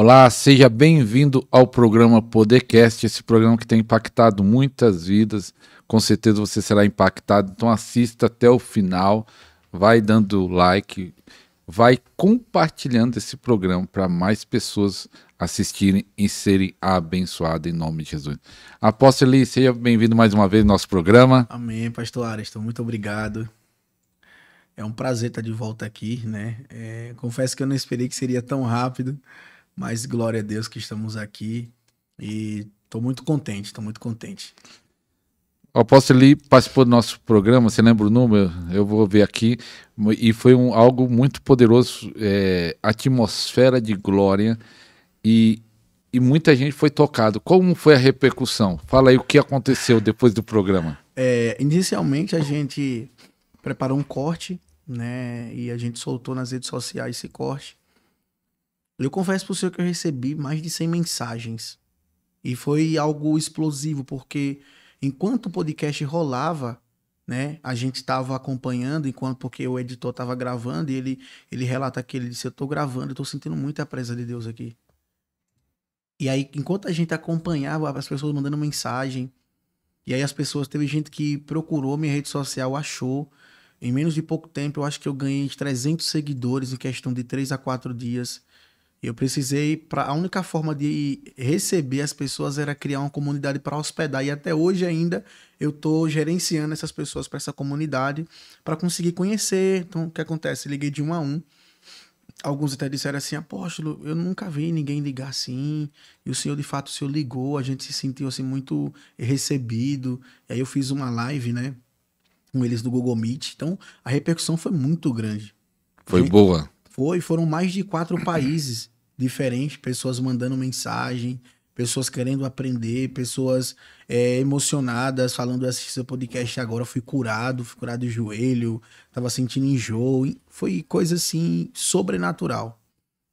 Olá, seja bem-vindo ao programa Podercast, esse programa que tem impactado muitas vidas. Com certeza você será impactado, então assista até o final, vai dando like, vai compartilhando esse programa para mais pessoas assistirem e serem abençoadas em nome de Jesus. Apóstolo Eli, seja bem-vindo mais uma vez ao nosso programa. Amém, pastor Ariston, muito obrigado. É um prazer estar de volta aqui, né? Confesso que eu não esperei que seria tão rápido, mas glória a Deus que estamos aqui e estou muito contente, O apóstolo Eli participou do nosso programa, você lembra o número? Eu vou ver aqui, e foi algo muito poderoso, atmosfera de glória, e muita gente foi tocado. Como foi a repercussão? Fala aí o que aconteceu depois do programa. Inicialmente a gente preparou um corte, né? E a gente soltou nas redes sociais esse corte. Eu confesso para o senhor que eu recebi mais de 100 mensagens. E foi algo explosivo, porque enquanto o podcast rolava, né, a gente estava acompanhando, porque o editor estava gravando, e ele relata que ele disse, eu estou gravando, eu estou sentindo muita presença de Deus aqui. E aí, enquanto a gente acompanhava, as pessoas mandando mensagem, e aí teve gente que procurou minha rede social, achou, em menos de pouco tempo, eu acho que eu ganhei 300 seguidores em questão de 3 a 4 dias. Eu precisei, a única forma de receber as pessoas era criar uma comunidade para hospedar. E até hoje ainda eu estou gerenciando essas pessoas para essa comunidade para conseguir conhecer. Então, o que acontece? Liguei de 1 a 1. Alguns até disseram assim, apóstolo, eu nunca vi ninguém ligar assim. E o senhor, de fato, o senhor ligou. A gente se sentiu assim muito recebido. E aí eu fiz uma live, né, com eles do Google Meet. Então, a repercussão foi muito grande. Foi boa? Foram mais de 4 países diferentes, pessoas mandando mensagem, pessoas querendo aprender, pessoas emocionadas, falando, eu assisti seu podcast agora, fui curado do joelho, tava sentindo enjoo, foi coisa assim, sobrenatural.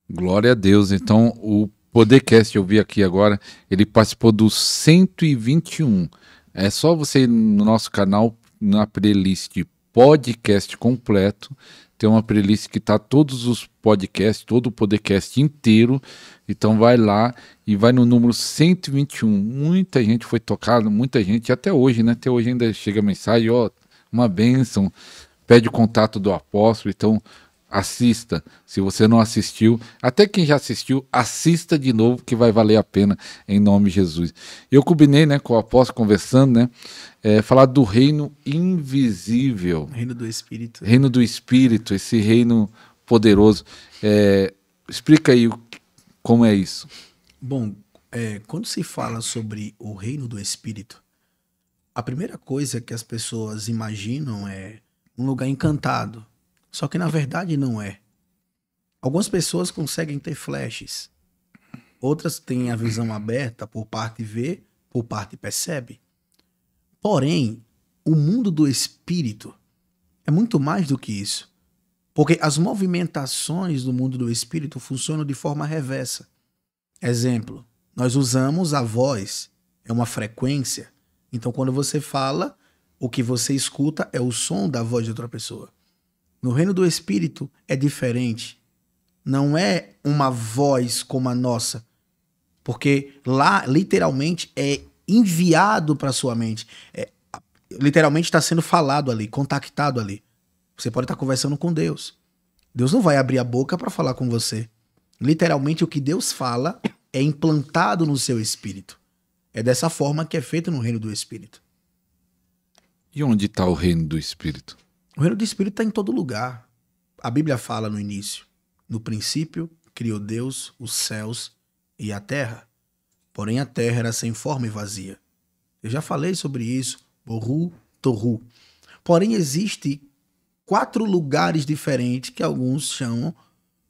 Glória a Deus. Então, o Podercast, eu vi aqui agora, ele participou do 121. É só você ir no nosso canal, na playlist podcast completo, tem uma playlist que tá todos os podcasts, todo o podcast inteiro. Então vai lá e vai no número 121. Muita gente foi tocada, muita gente, até hoje, né? Até hoje ainda chega mensagem, ó, uma bênção, pede o contato do apóstolo. Então assista, se você não assistiu, até quem já assistiu, assista de novo que vai valer a pena, em nome de Jesus. Eu combinei, né, com o apóstolo conversando, né, falar do reino invisível. Reino do Espírito. Reino do Espírito, esse reino poderoso. Explica aí como é isso. Bom, quando se fala sobre o reino do Espírito, a primeira coisa que as pessoas imaginam é um lugar encantado. Só que na verdade não é. Algumas pessoas conseguem ter flashes. Outras têm a visão aberta, por parte vê, por parte percebe. Porém, o mundo do espírito é muito mais do que isso. Porque as movimentações do mundo do espírito funcionam de forma reversa. Exemplo, nós usamos a voz, é uma frequência. Então quando você fala, o que você escuta é o som da voz de outra pessoa. No reino do Espírito é diferente. Não é uma voz como a nossa. Porque lá, literalmente, é enviado para sua mente. Literalmente está sendo falado ali, contactado ali. Você pode estar conversando com Deus. Deus não vai abrir a boca para falar com você. Literalmente, o que Deus fala é implantado no seu espírito. É dessa forma que é feito no reino do Espírito. E onde está o reino do Espírito? O reino do Espírito está em todo lugar. A Bíblia fala no início, no princípio criou Deus os céus e a terra. Porém a terra era sem forma e vazia. Eu já falei sobre isso, Boru, Toru. Porém existem 4 lugares diferentes que alguns chamam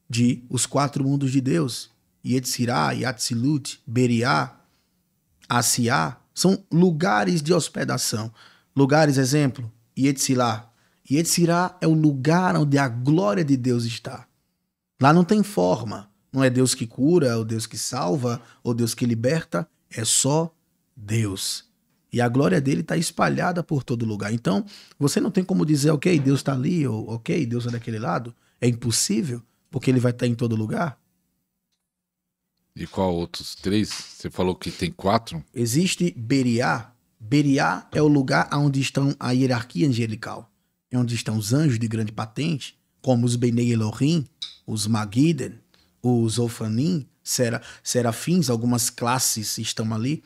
de os 4 mundos de Deus. Yetzirah, Yatzilut, Beriá, Asiá. São lugares de hospedação. Lugares, exemplo, Yetzirah. Yetzirah é o lugar onde a glória de Deus está. Lá não tem forma. Não é Deus que cura, ou Deus que salva, ou Deus que liberta. É só Deus. E a glória dele está espalhada por todo lugar. Então, você não tem como dizer, ok, Deus está ali, ou ok, Deus é daquele lado. É impossível, porque ele vai estar em todo lugar. E qual outros 3? Você falou que tem 4? Existe Beriá. Beriá é o lugar onde estão a hierarquia angelical. É onde estão os anjos de grande patente, como os Benei Elohim, os Magiden, os Ofanim, serafins, algumas classes estão ali.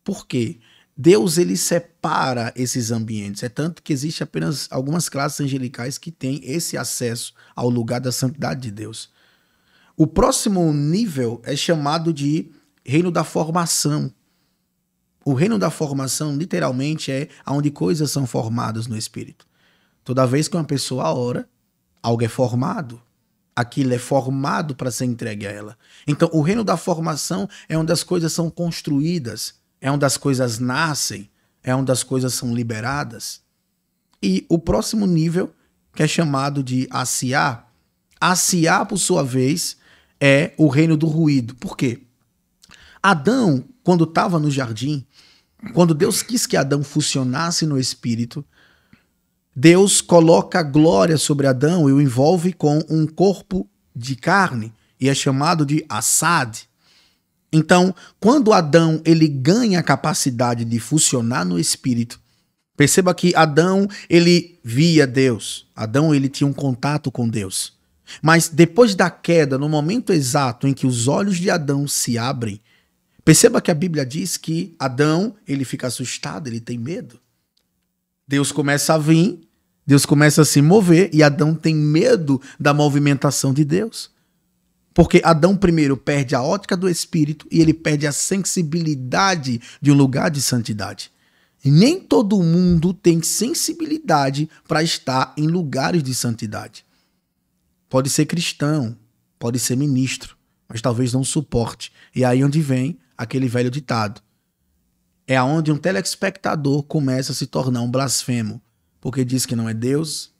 Por quê? Deus, ele separa esses ambientes. É tanto que existe apenas algumas classes angelicais que têm esse acesso ao lugar da santidade de Deus. O próximo nível é chamado de reino da formação. O reino da formação, literalmente, é onde coisas são formadas no espírito. Toda vez que uma pessoa ora, algo é formado. Aquilo é formado para ser entregue a ela. Então, o reino da formação é onde as coisas são construídas, é onde as coisas nascem, é onde as coisas são liberadas. E o próximo nível, que é chamado de Asiá. Asiá, por sua vez, é o reino do ruído. Por quê? Adão, quando estava no jardim, quando Deus quis que Adão funcionasse no espírito, Deus coloca glória sobre Adão e o envolve com um corpo de carne, e é chamado de Assad. Então, quando Adão ele ganha a capacidade de funcionar no espírito, perceba que Adão ele via Deus, Adão ele tinha um contato com Deus. Mas depois da queda, no momento exato em que os olhos de Adão se abrem, perceba que a Bíblia diz que Adão ele fica assustado, ele tem medo. Deus começa a vir, Deus começa a se mover e Adão tem medo da movimentação de Deus. Porque Adão primeiro perde a ótica do espírito e ele perde a sensibilidade de um lugar de santidade. E nem todo mundo tem sensibilidade para estar em lugares de santidade. Pode ser cristão, pode ser ministro, mas talvez não suporte. E aí onde vem aquele velho ditado. É aonde um telespectador começa a se tornar um blasfemo, porque diz que não é Deus,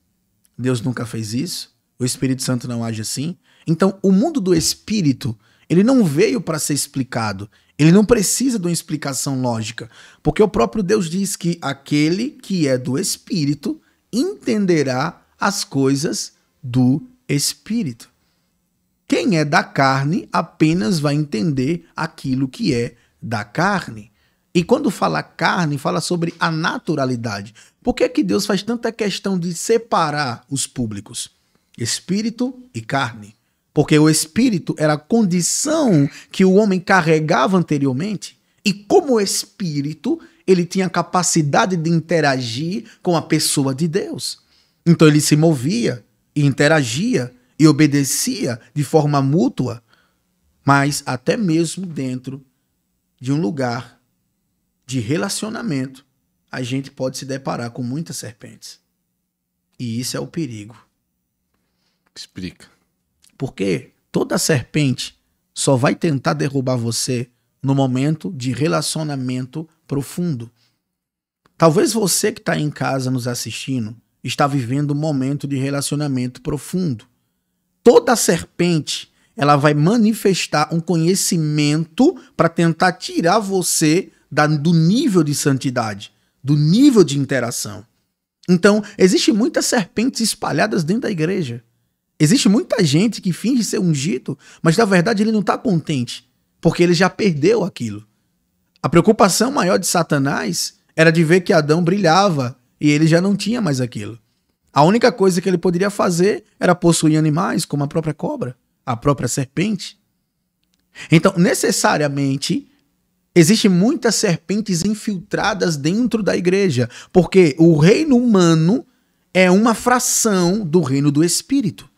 Deus nunca fez isso, o Espírito Santo não age assim. Então, o mundo do espírito, ele não veio para ser explicado, ele não precisa de uma explicação lógica, porque o próprio Deus diz que aquele que é do espírito entenderá as coisas do espírito. Quem é da carne apenas vai entender aquilo que é da carne. E quando fala carne, fala sobre a naturalidade. Por que que Deus faz tanta questão de separar os públicos? Espírito e carne. Porque o espírito era a condição que o homem carregava anteriormente. E como espírito, ele tinha a capacidade de interagir com a pessoa de Deus. Então ele se movia e interagia e obedecia de forma mútua, mas até mesmo dentro de um lugar de relacionamento, a gente pode se deparar com muitas serpentes. E isso é o perigo. Explica. Porque toda serpente só vai tentar derrubar você no momento de relacionamento profundo. Talvez você que está em casa nos assistindo está vivendo um momento de relacionamento profundo. Toda serpente, ela vai manifestar um conhecimento para tentar tirar você do nível de santidade, do nível de interação. Então, existem muitas serpentes espalhadas dentro da igreja. Existe muita gente que finge ser ungido, mas na verdade ele não está contente, porque ele já perdeu aquilo. A preocupação maior de Satanás era de ver que Adão brilhava e ele já não tinha mais aquilo. A única coisa que ele poderia fazer era possuir animais, como a própria cobra, a própria serpente. Então, necessariamente, existem muitas serpentes infiltradas dentro da igreja, porque o reino humano é uma fração do reino do espírito.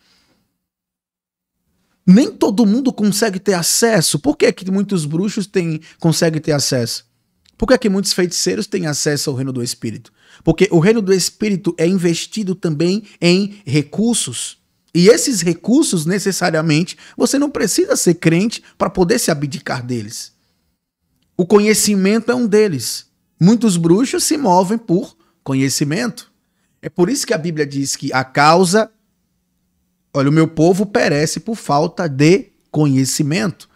Nem todo mundo consegue ter acesso. Por que que muitos bruxos conseguem ter acesso? Por que que muitos feiticeiros têm acesso ao reino do espírito? Porque o reino do espírito é investido também em recursos. E esses recursos, necessariamente, você não precisa ser crente para poder se abdicar deles. O conhecimento é um deles. Muitos bruxos se movem por conhecimento. É por isso que a Bíblia diz que a causa... Olha, o meu povo perece por falta de conhecimento.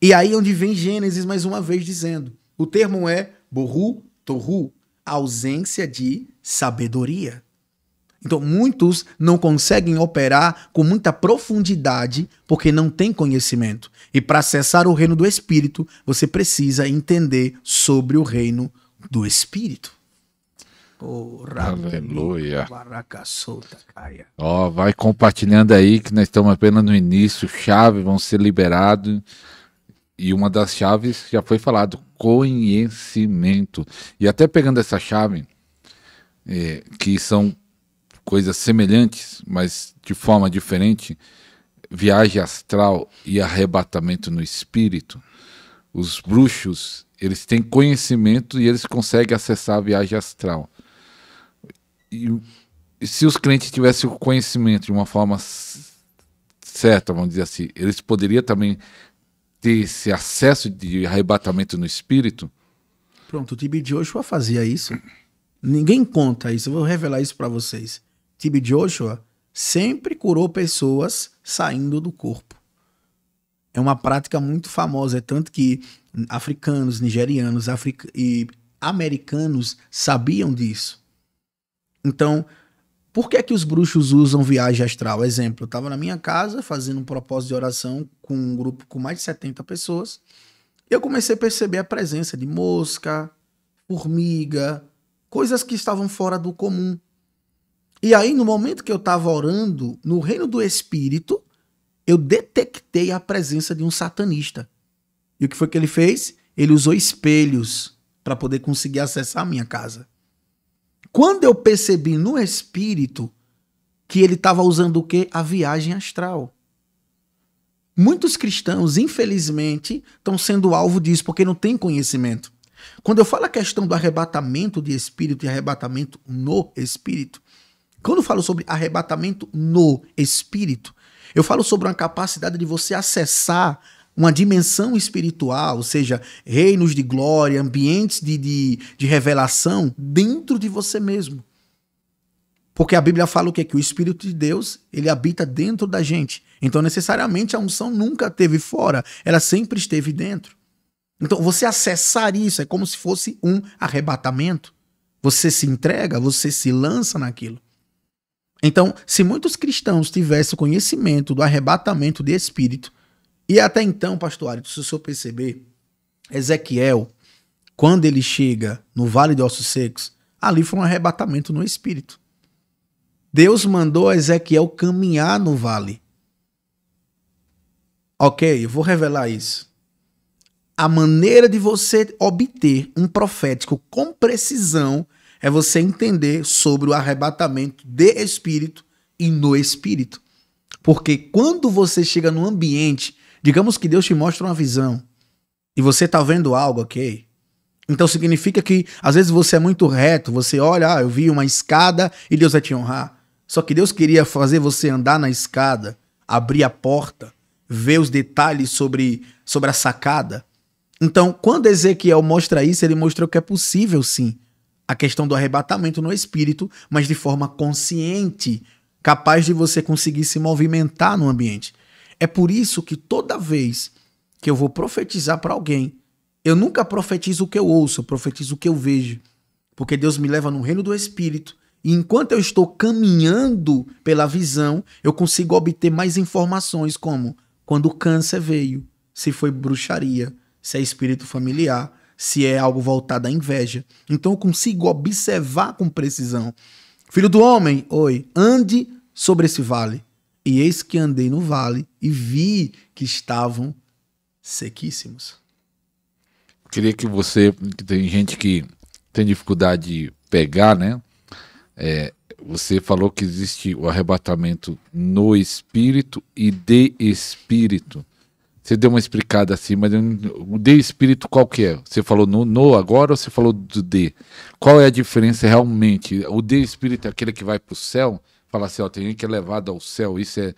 E aí onde vem Gênesis mais uma vez dizendo. O termo é borru, torru, ausência de sabedoria. Então, muitos não conseguem operar com muita profundidade porque não têm conhecimento. E para acessar o reino do Espírito, você precisa entender sobre o reino do Espírito. Oh, aleluia. Ó, vai compartilhando aí que nós estamos apenas no início. Chaves vão ser liberados. E uma das chaves já foi falado, conhecimento. E até pegando essa chave, que são coisas semelhantes, mas de forma diferente, viagem astral e arrebatamento no espírito. Os bruxos, eles têm conhecimento e eles conseguem acessar a viagem astral. E se os clientes tivessem o conhecimento de uma forma certa, vamos dizer assim, eles poderiam também ter esse acesso de arrebatamento no espírito? Pronto, o TB Joshua fazia isso. Ninguém conta isso, eu vou revelar isso para vocês. TB Joshua sempre curou pessoas saindo do corpo. É uma prática muito famosa, é tanto que africanos, nigerianos e americanos sabiam disso. Então, por que é que os bruxos usam viagem astral? Exemplo, eu estava na minha casa fazendo um propósito de oração com um grupo com mais de 70 pessoas e eu comecei a perceber a presença de mosca, formiga, coisas que estavam fora do comum. E aí, no momento que eu estava orando, no reino do Espírito, eu detectei a presença de um satanista. E o que foi que ele fez? Ele usou espelhos para poder conseguir acessar a minha casa. Quando eu percebi no Espírito que ele estava usando o quê? A viagem astral. Muitos cristãos, infelizmente, estão sendo alvo disso porque não têm conhecimento. Quando eu falo a questão do arrebatamento de espírito e arrebatamento no espírito, quando eu falo sobre arrebatamento no espírito, eu falo sobre uma capacidade de você acessar uma dimensão espiritual, ou seja, reinos de glória, ambientes de revelação dentro de você mesmo. Porque a Bíblia fala o quê? Que o Espírito de Deus, ele habita dentro da gente. Então, necessariamente, a unção nunca esteve fora, ela sempre esteve dentro. Então, você acessar isso é como se fosse um arrebatamento. Você se entrega, você se lança naquilo. Então, se muitos cristãos tivessem o conhecimento do arrebatamento de espírito, e até então, pastor Ari, se o senhor perceber, Ezequiel, quando ele chega no Vale de Ossos Secos, ali foi um arrebatamento no espírito. Deus mandou Ezequiel caminhar no vale. Ok, eu vou revelar isso. A maneira de você obter um profético com precisão é você entender sobre o arrebatamento de espírito e no espírito. Porque quando você chega num ambiente, digamos que Deus te mostra uma visão e você está vendo algo, ok? Então significa que às vezes você é muito reto, você olha, eu vi uma escada e Deus vai te honrar. Só que Deus queria fazer você andar na escada, abrir a porta, ver os detalhes sobre a sacada. Então, quando Ezequiel mostra isso, ele mostrou que é possível sim a questão do arrebatamento no espírito, mas de forma consciente, capaz de você conseguir se movimentar no ambiente. É por isso que toda vez que eu vou profetizar para alguém, eu nunca profetizo o que eu ouço, eu profetizo o que eu vejo. Porque Deus me leva no reino do espírito e enquanto eu estou caminhando pela visão, eu consigo obter mais informações como quando o câncer veio, se foi bruxaria, se é espírito familiar, se é algo voltado à inveja. Então eu consigo observar com precisão. Filho do homem, oi, ande sobre esse vale. E eis que andei no vale e vi que estavam sequíssimos. Queria que você, que tem gente que tem dificuldade de pegar, né? Você falou que existe o arrebatamento no espírito e de espírito. Você deu uma explicada assim, mas o de espírito qual que é? Você falou no agora ou você falou do de? Qual é a diferença realmente? O de espírito é aquele que vai para o céu? Fala assim, ó, tem gente que é levado ao céu, isso é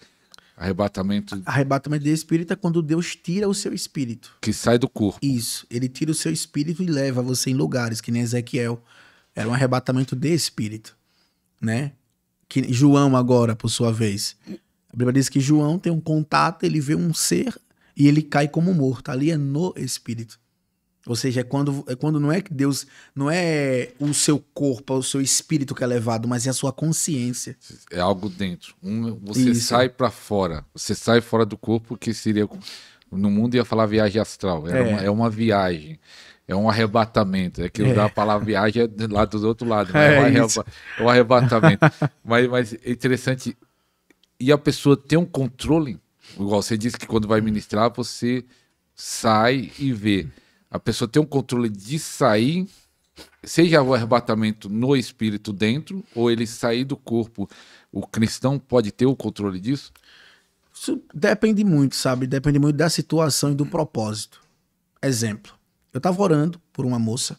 arrebatamento... Arrebatamento de espírito é quando Deus tira o seu espírito. Que sai do corpo. Isso, ele tira o seu espírito e leva você em lugares, que nem Ezequiel. Era um arrebatamento de espírito, né? Que João agora, por sua vez. A Bíblia diz que João tem um contato, ele vê um ser... e ele cai como morto. Ali é no espírito. Ou seja, é quando não é que Deus, não é o seu corpo, é o seu espírito que é levado, mas é a sua consciência. É algo dentro. Você Isso. sai para fora. Você sai fora do corpo, que seria... No mundo ia falar viagem astral. É uma viagem. É um arrebatamento. É que usar a palavra viagem é lá do outro lado. Né? É um arrebatamento. mas é interessante. E a pessoa tem um controle. Igual você disse que quando vai ministrar, você sai e vê. A pessoa tem um controle de sair, seja o arrebatamento no espírito dentro, ou ele sair do corpo. O cristão pode ter o controle disso? Isso depende muito, sabe? Depende muito da situação e do propósito. Exemplo. Eu tava orando por uma moça.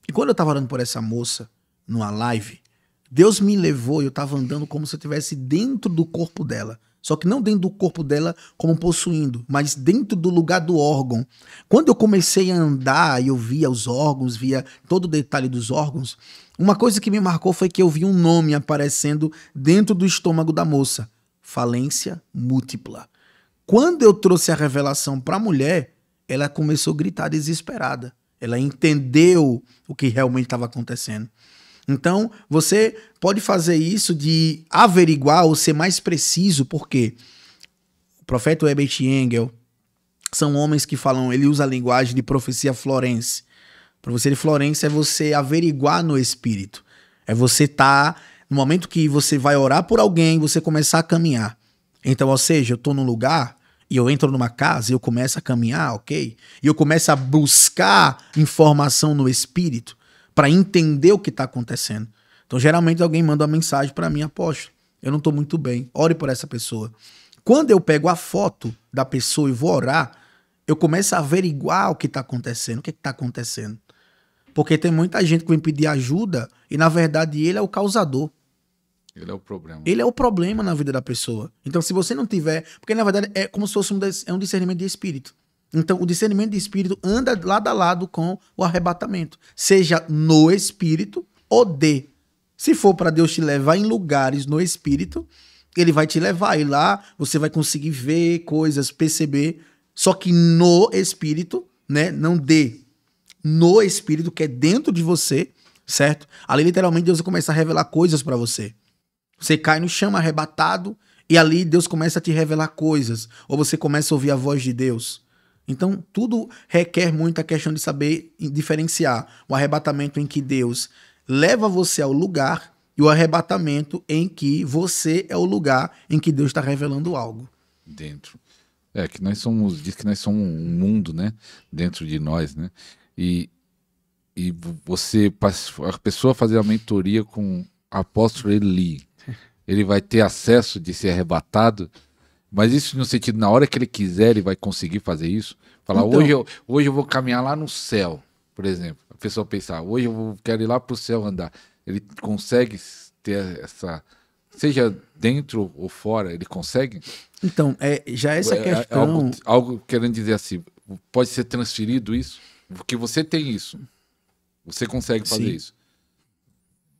E quando eu tava orando por essa moça, numa live, Deus me levou e eu tava andando como se eu estivesse dentro do corpo dela. Só que não dentro do corpo dela como possuindo, mas dentro do lugar do órgão. Quando eu comecei a andar e eu via os órgãos, via todo o detalhe dos órgãos, uma coisa que me marcou foi que eu vi um nome aparecendo dentro do estômago da moça. Falência múltipla. Quando eu trouxe a revelação para a mulher, ela começou a gritar desesperada. Ela entendeu o que realmente estava acontecendo. Então, você pode fazer isso de averiguar ou ser mais preciso, porque o profeta Herbert Engel são homens que falam, ele usa a linguagem de profecia florense. Profecia de Florença é você averiguar no espírito. É você estar, no momento que você vai orar por alguém, você começar a caminhar. Então, ou seja, eu estou num lugar e eu entro numa casa e eu começo a caminhar, ok? E eu começo a buscar informação no espírito para entender o que está acontecendo. Então, geralmente, alguém manda uma mensagem para mim, apóstolo, eu não estou muito bem, ore por essa pessoa. Quando eu pego a foto da pessoa e vou orar, eu começo a averiguar o que está acontecendo, o que está acontecendo. Porque tem muita gente que vem pedir ajuda e, na verdade, ele é o causador. Ele é o problema. Ele é o problema na vida da pessoa. Então, se você não tiver... Porque, na verdade, é como se fosse um discernimento de espírito. Então, o discernimento de espírito anda lado a lado com o arrebatamento. Seja no espírito ou de. Se for para Deus te levar em lugares no espírito, ele vai te levar. E lá você vai conseguir ver coisas, perceber. Só que no espírito, né? Não de. No espírito, que é dentro de você, certo? Ali, literalmente, Deus vai começar a revelar coisas para você. Você cai no chão arrebatado e ali Deus começa a te revelar coisas. Ou você começa a ouvir a voz de Deus. Então, tudo requer muito a questão de saber diferenciar o arrebatamento em que Deus leva você ao lugar e o arrebatamento em que você é o lugar em que Deus está revelando algo. Dentro. Que nós somos, diz que nós somos um mundo, né? Dentro de nós, né? E a pessoa fazer a mentoria com o apóstolo Eli, ele vai ter acesso de ser arrebatado. Mas isso no sentido, na hora que ele quiser, ele vai conseguir fazer isso? Falar, então, hoje eu vou caminhar lá no céu, por exemplo. A pessoa pensar, hoje eu quero ir lá pro céu andar. Ele consegue ter essa... Seja dentro ou fora, ele consegue? Então, já essa questão... Algo querendo dizer assim, pode ser transferido isso? Porque você tem isso. Você consegue fazer isso.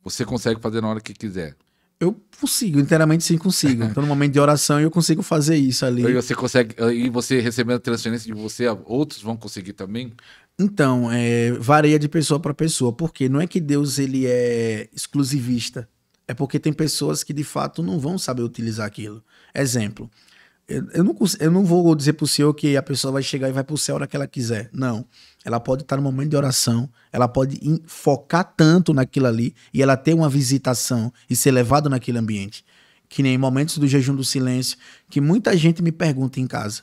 Você consegue fazer na hora que quiser. Eu consigo, inteiramente sim consigo. Então, no momento de oração, eu consigo fazer isso ali. E você consegue, e você recebendo a transferência de você, outros vão conseguir também? Então, varia de pessoa para pessoa. Porque não é que Deus ele é exclusivista. É porque tem pessoas que, de fato, não vão saber utilizar aquilo. Exemplo, eu não vou dizer para o senhor que a pessoa vai chegar e vai para o céu a hora que ela quiser. Não. Ela pode estar no momento de oração, ela pode focar tanto naquilo ali e ela ter uma visitação e ser levada naquele ambiente. Que nem momentos do jejum do silêncio, que muita gente me pergunta em casa.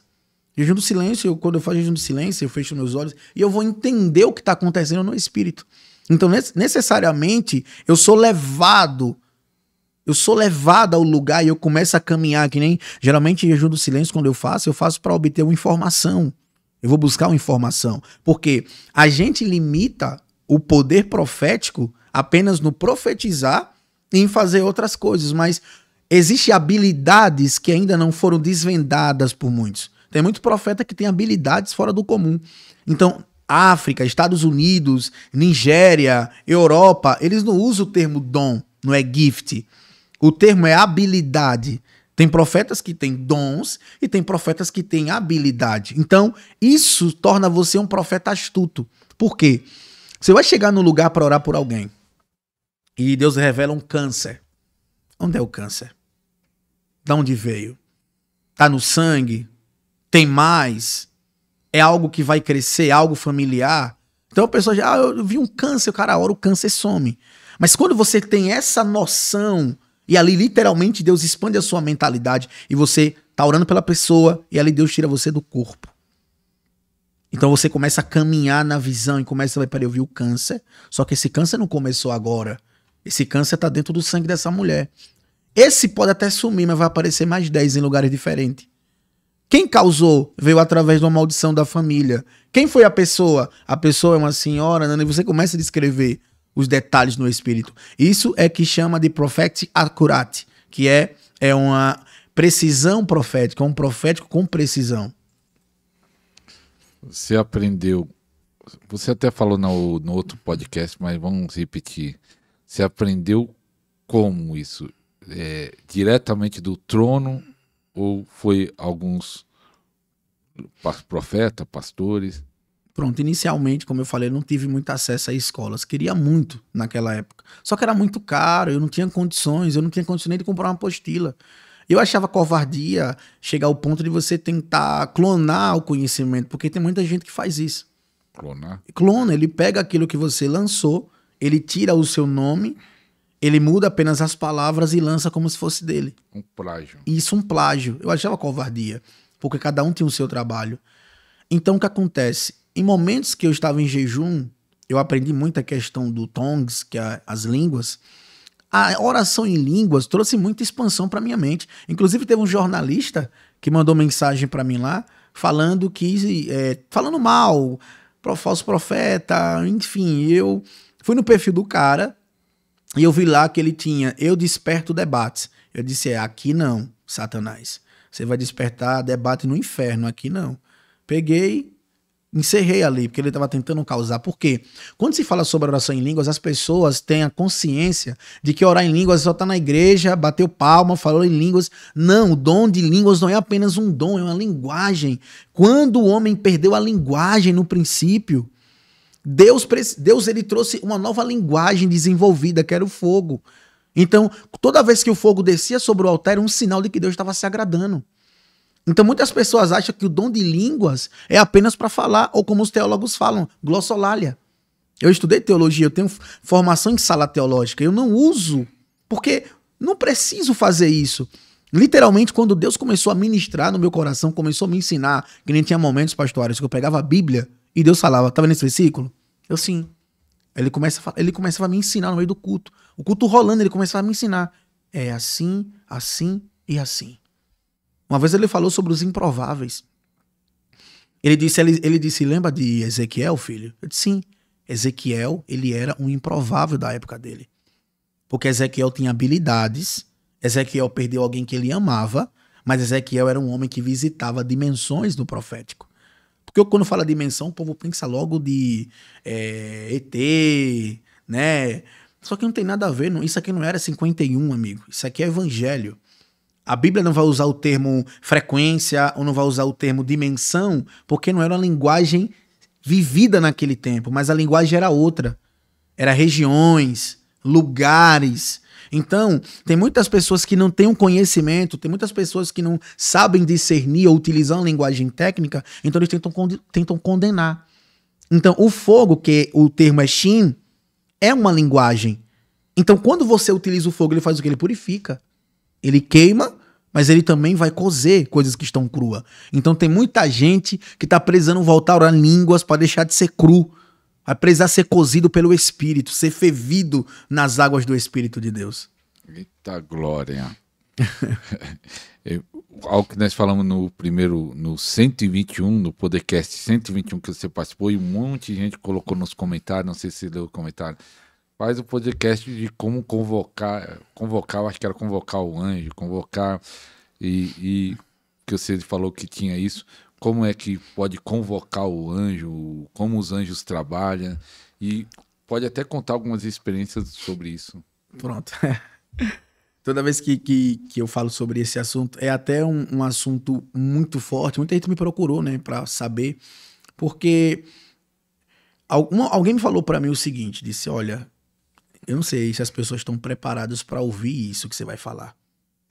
Jejum do silêncio, quando eu faço jejum do silêncio, eu fecho meus olhos e eu vou entender o que está acontecendo no espírito. Então, necessariamente, eu sou levado ao lugar e eu começo a caminhar, que nem geralmente em jejum do silêncio, quando eu faço para obter uma informação. Eu vou buscar uma informação. Porque a gente limita o poder profético apenas no profetizar e em fazer outras coisas. Mas existem habilidades que ainda não foram desvendadas por muitos. Tem muito profeta que tem habilidades fora do comum. Então, África, Estados Unidos, Nigéria, Europa, eles não usam o termo dom, não é gift. O termo é habilidade. Tem profetas que têm dons e tem profetas que têm habilidade. Então, isso torna você um profeta astuto. Por quê? Você vai chegar num lugar para orar por alguém e Deus revela um câncer. Onde é o câncer? De onde veio? Tá no sangue? Tem mais? É algo que vai crescer? Algo familiar? Então a pessoa já, eu vi um câncer, o cara ora, o câncer some. Mas quando você tem essa noção, e ali literalmente Deus expande a sua mentalidade, e você tá orando pela pessoa, e ali Deus tira você do corpo. Então você começa a caminhar na visão, e começa a ver, peraí, eu vi o câncer, só que esse câncer não começou agora. Esse câncer tá dentro do sangue dessa mulher. Esse pode até sumir, mas vai aparecer mais 10 em lugares diferentes. Quem causou veio através de uma maldição da família. Quem foi a pessoa? A pessoa é uma senhora, né? E você começa a descrever os detalhes no espírito. Isso é que chama de prophetic accurate, que é uma precisão profética, um profético com precisão. Você aprendeu, você até falou no outro podcast, mas vamos repetir. Você aprendeu como isso? Diretamente do trono ou foi alguns profetas, pastores? Pronto, inicialmente, como eu falei, eu não tive muito acesso a escolas. Queria muito naquela época. Só que era muito caro, eu não tinha condições nem de comprar uma apostila. Eu achava covardia chegar ao ponto de você tentar clonar o conhecimento, porque tem muita gente que faz isso. Clonar? Clona, ele pega aquilo que você lançou, ele tira o seu nome, ele muda apenas as palavras e lança como se fosse dele. Um plágio. Isso, um plágio. Eu achava covardia, porque cada um tinha o seu trabalho. Então, o que acontece? Em momentos que eu estava em jejum, eu aprendi muita questão do tongues, que é as línguas. A oração em línguas trouxe muita expansão para minha mente. Inclusive, teve um jornalista que mandou mensagem para mim lá, falando falando mal, falso profeta, enfim. Eu fui no perfil do cara e eu vi lá que ele tinha, eu desperto debates. Eu disse, aqui não, Satanás. Você vai despertar debate no inferno, aqui não. Peguei, encerrei ali, porque ele estava tentando causar. Por quê? Quando se fala sobre oração em línguas, as pessoas têm a consciência de que orar em línguas só está na igreja, bateu palma, falou em línguas. Não, o dom de línguas não é apenas um dom, é uma linguagem. Quando o homem perdeu a linguagem no princípio, Deus ele trouxe uma nova linguagem desenvolvida, que era o fogo. Então, toda vez que o fogo descia sobre o altar, era um sinal de que Deus estava se agradando. Então, muitas pessoas acham que o dom de línguas é apenas para falar, ou como os teólogos falam, glossolalia. Eu estudei teologia, eu tenho formação em sala teológica, eu não uso, porque não preciso fazer isso. Literalmente, quando Deus começou a ministrar no meu coração, começou a me ensinar, que nem tinha momentos, pastores, que eu pegava a Bíblia e Deus falava, tá vendo esse versículo? Eu sim. Ele começava a me ensinar no meio do culto. O culto rolando, ele começava a me ensinar. É assim, assim e assim. Uma vez ele falou sobre os improváveis. Ele disse, lembra de Ezequiel, filho? Eu disse, sim. Ezequiel, ele era um improvável da época dele. Porque Ezequiel tinha habilidades, Ezequiel perdeu alguém que ele amava, mas Ezequiel era um homem que visitava dimensões do profético. Porque quando fala dimensão, o povo pensa logo de ET, né? Só que não tem nada a ver, isso aqui não era 51, amigo. Isso aqui é evangelho. A Bíblia não vai usar o termo frequência ou não vai usar o termo dimensão, porque não era uma linguagem vivida naquele tempo, mas a linguagem era outra. Era regiões, lugares. Então, tem muitas pessoas que não têm um conhecimento, tem muitas pessoas que não sabem discernir ou utilizar uma linguagem técnica, então eles tentam condenar. Então, o fogo, que o termo é shin, é uma linguagem. Então, quando você utiliza o fogo, ele faz o que? Ele purifica. Ele queima, mas ele também vai cozer coisas que estão cruas. Então tem muita gente que está precisando voltar a orar línguas para deixar de ser cru. Vai precisar ser cozido pelo Espírito, ser fervido nas águas do Espírito de Deus. Eita glória. Algo que nós falamos no 121, no podcast 121 que você participou, e um monte de gente colocou nos comentários, não sei se você leu o comentário. Faz o podcast de como convocar, eu acho que era convocar o anjo, e que você falou que tinha isso, como é que pode convocar o anjo, como os anjos trabalham, e pode até contar algumas experiências sobre isso. Pronto. Toda vez que eu falo sobre esse assunto, é até um assunto muito forte, muita gente me procurou, né, para saber, porque Alguém me falou para mim o seguinte, disse, olha, eu não sei se as pessoas estão preparadas para ouvir isso que você vai falar.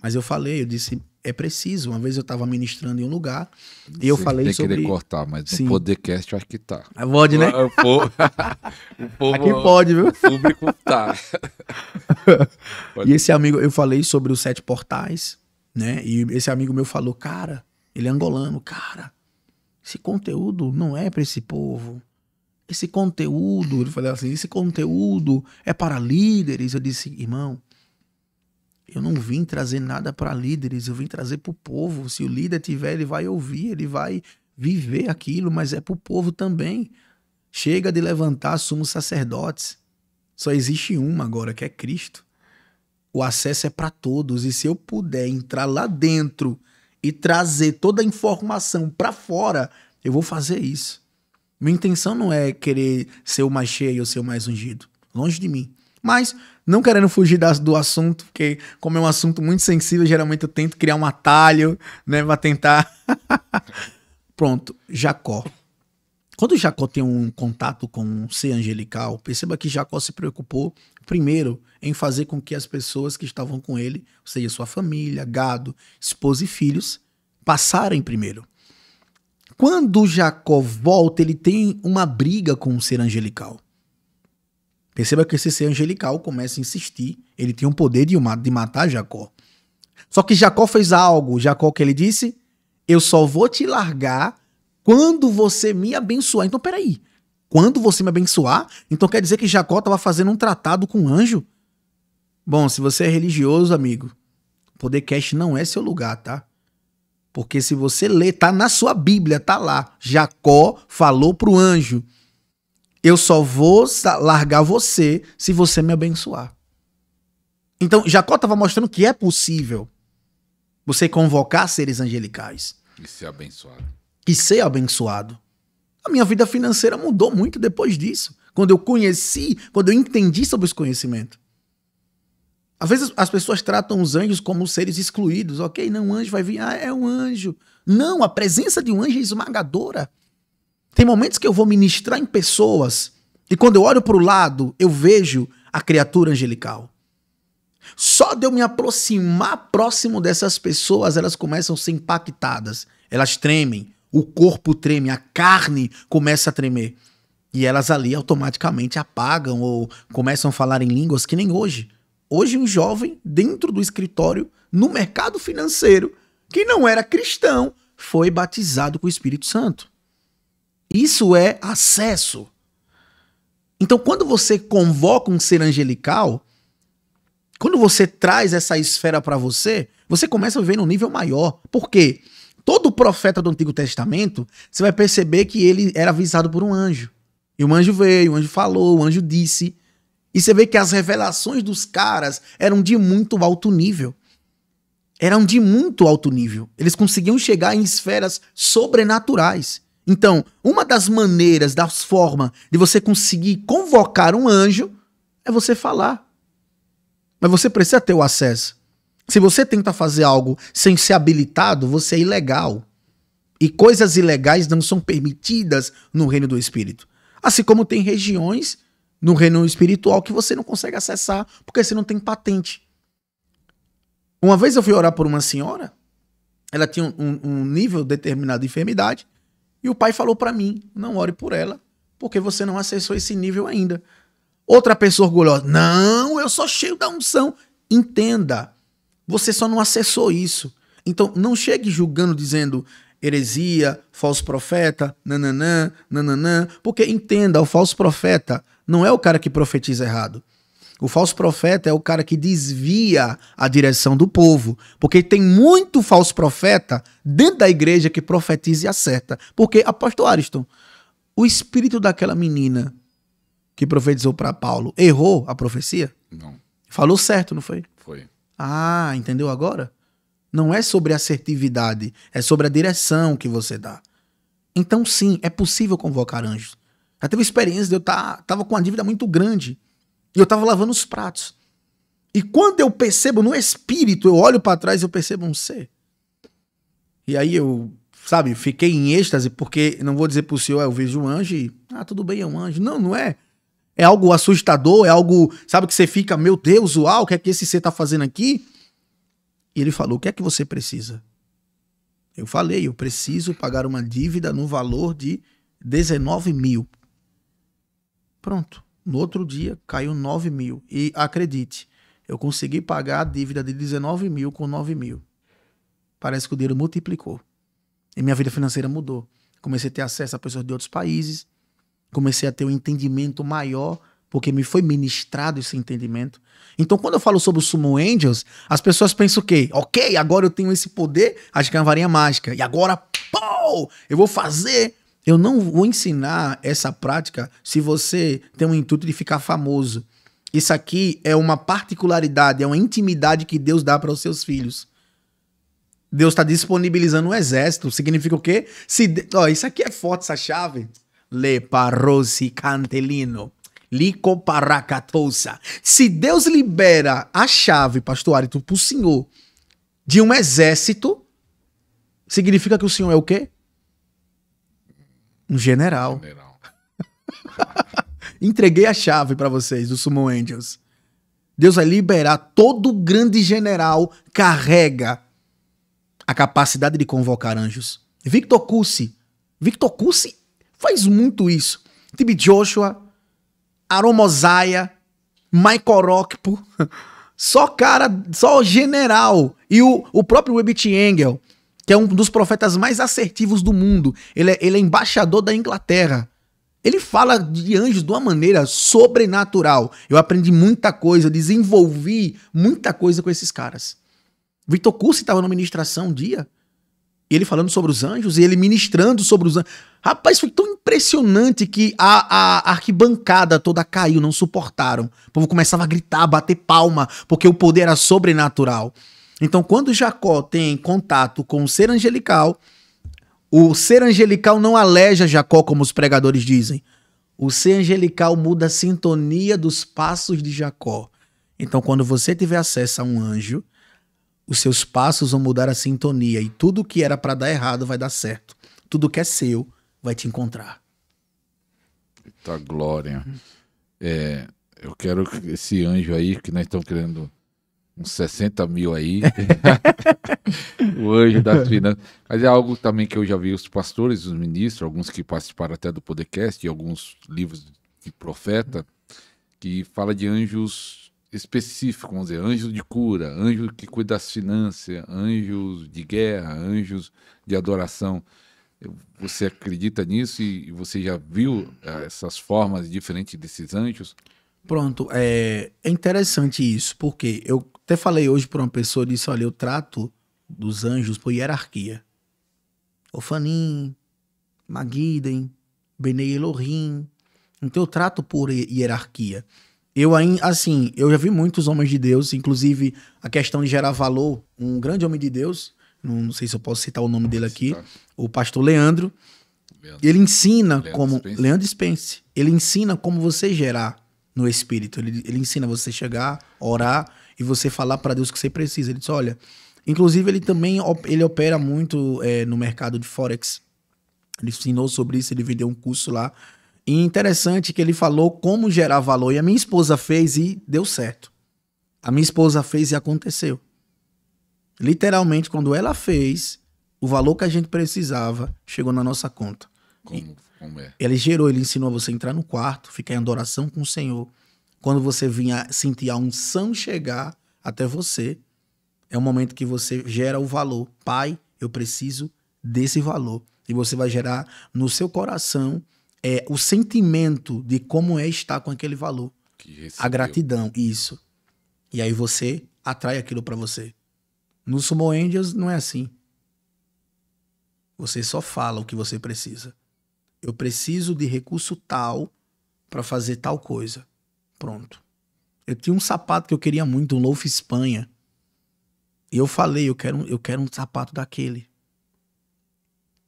Mas eu disse, é preciso. Uma vez eu estava ministrando em um lugar e eu falei sobre... Tem que cortar, mas no podcast eu acho que tá. Pode, né? O povo, aqui pode, viu? O público tá. E esse amigo, eu falei sobre os 7 portais, né? E esse amigo meu falou, cara, ele é angolano, cara, esse conteúdo não é para esse povo. Esse conteúdo, ele falou assim, esse conteúdo é para líderes. Eu disse, irmão, eu não vim trazer nada para líderes, eu vim trazer para o povo. Se o líder tiver, ele vai ouvir, ele vai viver aquilo, mas é para o povo também. Chega de levantar sumos sacerdotes. Só existe uma agora, que é Cristo. O acesso é para todos, e se eu puder entrar lá dentro e trazer toda a informação para fora, eu vou fazer isso. Minha intenção não é querer ser o mais cheio ou ser o mais ungido. Longe de mim. Mas, não querendo fugir do assunto, porque como é um assunto muito sensível, geralmente eu tento criar um atalho, né, pra tentar... Pronto, Jacó. Quando Jacó tem um contato com um ser angelical, perceba que Jacó se preocupou, primeiro, em fazer com que as pessoas que estavam com ele, ou seja, sua família, gado, esposa e filhos, passarem primeiro. Quando Jacó volta, ele tem uma briga com o ser angelical. Perceba que esse ser angelical começa a insistir. Ele tem o poder de matar Jacó. Só que Jacó fez algo. Jacó, que ele disse? Eu só vou te largar quando você me abençoar. Então, peraí. Quando você me abençoar? Então quer dizer que Jacó estava fazendo um tratado com um anjo? Bom, se você é religioso, amigo, podcast não é seu lugar, tá? Porque se você ler, tá na sua Bíblia, tá lá. Jacó falou pro anjo, eu só vou largar você se você me abençoar. Então, Jacó estava mostrando que é possível você convocar seres angelicais. E ser abençoado. E ser abençoado. A minha vida financeira mudou muito depois disso. Quando eu entendi sobre esse conhecimento. Às vezes as pessoas tratam os anjos como seres excluídos. Ok, não, um anjo vai vir, é um anjo. Não, a presença de um anjo é esmagadora. Tem momentos que eu vou ministrar em pessoas e quando eu olho para o lado, eu vejo a criatura angelical. Só de eu me aproximar próximo dessas pessoas, elas começam a ser impactadas. Elas tremem, o corpo treme, a carne começa a tremer. E elas ali automaticamente apagam ou começam a falar em línguas que nem hoje. Hoje um jovem dentro do escritório, no mercado financeiro, que não era cristão, foi batizado com o Espírito Santo. Isso é acesso. Então quando você convoca um ser angelical, quando você traz essa esfera para você, você começa a viver num nível maior. Por quê? Todo profeta do Antigo Testamento, você vai perceber que ele era avisado por um anjo. E o anjo veio, o anjo falou, o anjo disse. E você vê que as revelações dos caras eram de muito alto nível. Eram de muito alto nível. Eles conseguiam chegar em esferas sobrenaturais. Então, uma das maneiras, das formas de você conseguir convocar um anjo é você falar. Mas você precisa ter o acesso. Se você tenta fazer algo sem ser habilitado, você é ilegal. E coisas ilegais não são permitidas no reino do Espírito. Assim como tem regiões no reino espiritual que você não consegue acessar porque você não tem patente. Uma vez eu fui orar por uma senhora, ela tinha um nível determinado de enfermidade, e o pai falou para mim, não ore por ela, porque você não acessou esse nível ainda. Outra pessoa orgulhosa, não, eu sou cheio da unção. Entenda, você só não acessou isso. Então não chegue julgando, dizendo heresia, falso profeta, nananã, nananã, porque entenda, o falso profeta não é o cara que profetiza errado. O falso profeta é o cara que desvia a direção do povo. Porque tem muito falso profeta dentro da igreja que profetiza e acerta. Porque, apóstolo Ariston, o espírito daquela menina que profetizou para Paulo errou a profecia? Não. Falou certo, não foi? Foi. Ah, entendeu agora? Não é sobre assertividade, é sobre a direção que você dá. Então, sim, é possível convocar anjos. Já teve experiência de eu tava com uma dívida muito grande e eu tava lavando os pratos. E quando eu percebo no espírito, eu olho para trás e eu percebo um ser. E aí eu sabe, fiquei em êxtase, porque não vou dizer pro senhor, eu vejo um anjo e, tudo bem, é um anjo. Não, não é. É algo assustador, é algo, sabe, que você fica, meu Deus, uau, o que é que esse ser tá fazendo aqui? E ele falou, o que é que você precisa? Eu falei, eu preciso pagar uma dívida no valor de 19 mil. Pronto. No outro dia, caiu 9 mil. E acredite, eu consegui pagar a dívida de 19 mil com 9 mil. Parece que o dinheiro multiplicou. E minha vida financeira mudou. Comecei a ter acesso a pessoas de outros países. Comecei a ter um entendimento maior, porque me foi ministrado esse entendimento. Então, quando eu falo sobre o Summon Angels, as pessoas pensam o quê? Ok, agora eu tenho esse poder, acho que é uma varinha mágica. E agora, pô, eu vou fazer. Eu não vou ensinar essa prática se você tem um intuito de ficar famoso. Isso aqui é uma particularidade, é uma intimidade que Deus dá para os seus filhos. Deus está disponibilizando um exército. Significa o quê? Isso aqui é forte, essa chave. Le parrosi cantelino. Lico paracatosa. Se Deus libera a chave, pastor Arito, para o senhor de um exército, significa que o senhor é o quê? Um general. Entreguei a chave para vocês do Summon Angels. Deus vai liberar. Todo grande general carrega a capacidade de convocar anjos. Victor Cussi faz muito isso. T.B. Joshua, Aaron Mosiah, Michael Rockpo, só general. E o próprio Webit Engel, que é um dos profetas mais assertivos do mundo. Ele é embaixador da Inglaterra. Ele fala de anjos de uma maneira sobrenatural. Eu aprendi muita coisa, desenvolvi muita coisa com esses caras. Victor Cussi estava numa ministração um dia, e ele falando sobre os anjos, e ele ministrando sobre os anjos. Rapaz, foi tão impressionante que a arquibancada toda caiu, não suportaram. O povo começava a gritar, a bater palma, porque o poder era sobrenatural. Então, quando Jacó tem contato com o ser angelical não aleja Jacó, como os pregadores dizem. O ser angelical muda a sintonia dos passos de Jacó. Então, quando você tiver acesso a um anjo, os seus passos vão mudar a sintonia e tudo que era para dar errado vai dar certo. Tudo que é seu vai te encontrar. Eita glória. Eu quero esse anjo aí, que nós estamos querendo uns 60 mil aí. O anjo das finanças. Mas é algo também que eu já vi os pastores, os ministros, alguns que participaram até do podcast e alguns livros de profeta, que fala de anjos específico, vamos dizer, anjos de cura, anjos que cuida das finanças, anjos de guerra, anjos de adoração. Você acredita nisso e você já viu essas formas diferentes desses anjos? Pronto, é interessante isso, porque eu até falei hoje para uma pessoa, disse, olha, eu trato dos anjos por hierarquia. Ofanim, Magiden, Benei Elohim. Então eu trato por hierarquia. Eu já vi muitos homens de Deus, inclusive a questão de gerar valor, um grande homem de Deus, não sei se eu posso citar o nome dele aqui, o pastor Leandro. Ele ensina Leandro Spence, ele ensina como você gerar no espírito. Ele ensina você chegar, orar e você falar para Deus o que você precisa. Ele diz, olha, inclusive ele opera muito no mercado de Forex. Ele ensinou sobre isso, ele vendeu um curso lá. E interessante que ele falou como gerar valor. E a minha esposa fez e deu certo. A minha esposa fez e aconteceu. Literalmente, quando ela fez, o valor que a gente precisava chegou na nossa conta. Como é? Ele ensinou a você entrar no quarto, ficar em adoração com o Senhor. Quando você vinha sentir a unção chegar até você, é o momento que você gera o valor. Pai, eu preciso desse valor. E você vai gerar no seu coração o sentimento de como é estar com aquele valor. A gratidão, isso. E aí você atrai aquilo para você. No Summon Angels não é assim. Você só fala o que você precisa. Eu preciso de recurso tal para fazer tal coisa. Pronto. Eu tinha um sapato que eu queria muito, um Loaf Espanha. E eu falei, eu quero um sapato daquele.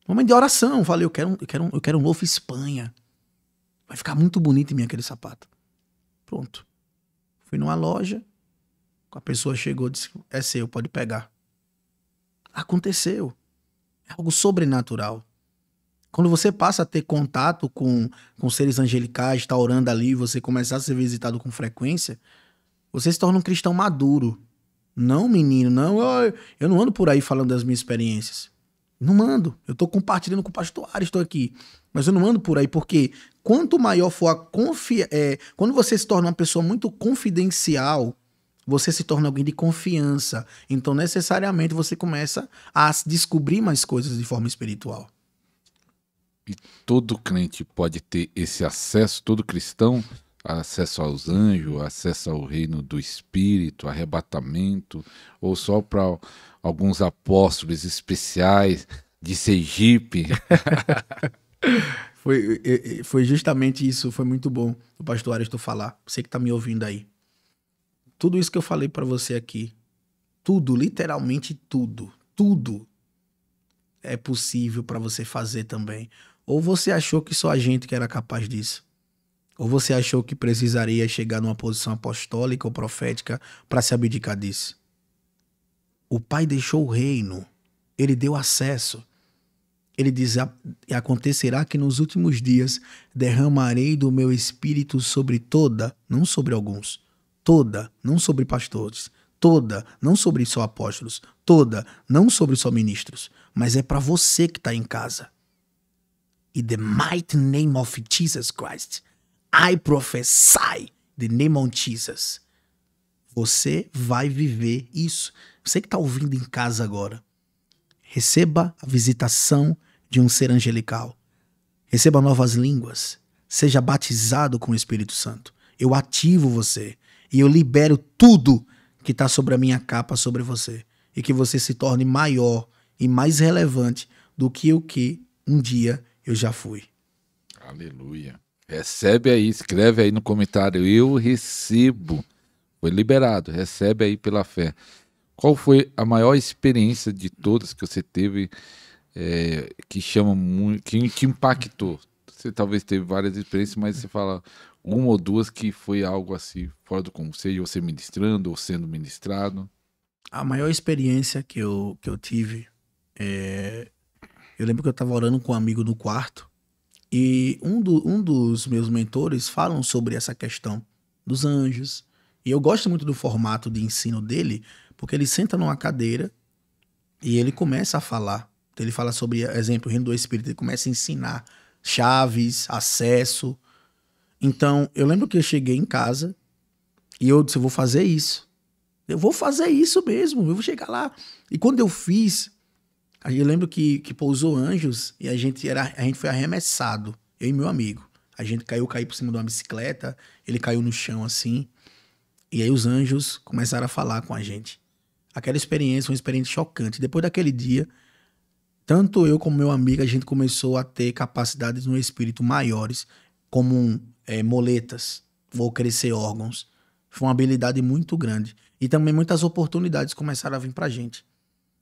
Momento de oração, eu falei, eu quero um Loaf Espanha. Vai ficar muito bonito em mim aquele sapato. Pronto. Fui numa loja, a pessoa chegou e disse, é seu, pode pegar. Aconteceu. É algo sobrenatural. Quando você passa a ter contato com seres angelicais, está orando ali, você começar a ser visitado com frequência, você se torna um cristão maduro. Não, menino, não. Eu não ando por aí falando das minhas experiências. Não ando. Eu estou compartilhando com o pastor Ares, estou aqui. Mas eu não ando por aí, porque quanto maior for a quando você se torna uma pessoa muito confidencial, você se torna alguém de confiança. Então, necessariamente, você começa a descobrir mais coisas de forma espiritual. E todo crente pode ter esse acesso, todo cristão, acesso aos anjos, acesso ao reino do Espírito, arrebatamento, ou só para alguns apóstolos especiais de Sergipe? Foi justamente isso, foi muito bom o pastor Ariston falar, você que está me ouvindo aí. Tudo isso que eu falei para você aqui, tudo, literalmente tudo é possível para você fazer também. Ou você achou que só a gente que era capaz disso? Ou você achou que precisaria chegar numa posição apostólica ou profética para se abdicar disso? O Pai deixou o reino, ele deu acesso. Ele diz, acontecerá que nos últimos dias derramarei do meu espírito sobre toda, não sobre alguns, toda, não sobre pastores, toda, não sobre só apóstolos, toda, não sobre só ministros, mas é para você que está em casa. In the mighty name of Jesus Christ, I prophesy the name of Jesus. Você vai viver isso. Você que está ouvindo em casa agora, receba a visitação de um ser angelical. Receba novas línguas. Seja batizado com o Espírito Santo. Eu ativo você e eu libero tudo que está sobre a minha capa sobre você. E que você se torne maior e mais relevante do que o que um dia eu já fui. Aleluia. Recebe aí, escreve aí no comentário. Eu recebo. Foi liberado. Recebe aí pela fé. Qual foi a maior experiência de todas que você teve que chama muito, que impactou? Você talvez teve várias experiências, mas você fala uma ou duas que foi algo assim fora do comum, seja você ministrando ou sendo ministrado. A maior experiência que eu tive, eu lembro que eu estava orando com um amigo no quarto e um dos meus mentores falam sobre essa questão dos anjos. E eu gosto muito do formato de ensino dele, porque ele senta numa cadeira e ele começa a falar. Então ele fala sobre, exemplo, o reino do Espírito, ele começa a ensinar chaves, acesso. Então, eu lembro que eu cheguei em casa e eu disse, eu vou fazer isso. Eu vou fazer isso mesmo, eu vou chegar lá. E quando eu fiz, eu lembro que pousou anjos e a gente foi arremessado, eu e meu amigo. A gente caiu por cima de uma bicicleta, ele caiu no chão assim. E aí os anjos começaram a falar com a gente. Aquela experiência, uma experiência chocante. Depois daquele dia, tanto eu como meu amigo, a gente começou a ter capacidades no espírito maiores, como moletas ou crescer órgãos. Foi uma habilidade muito grande. E também muitas oportunidades começaram a vir pra gente.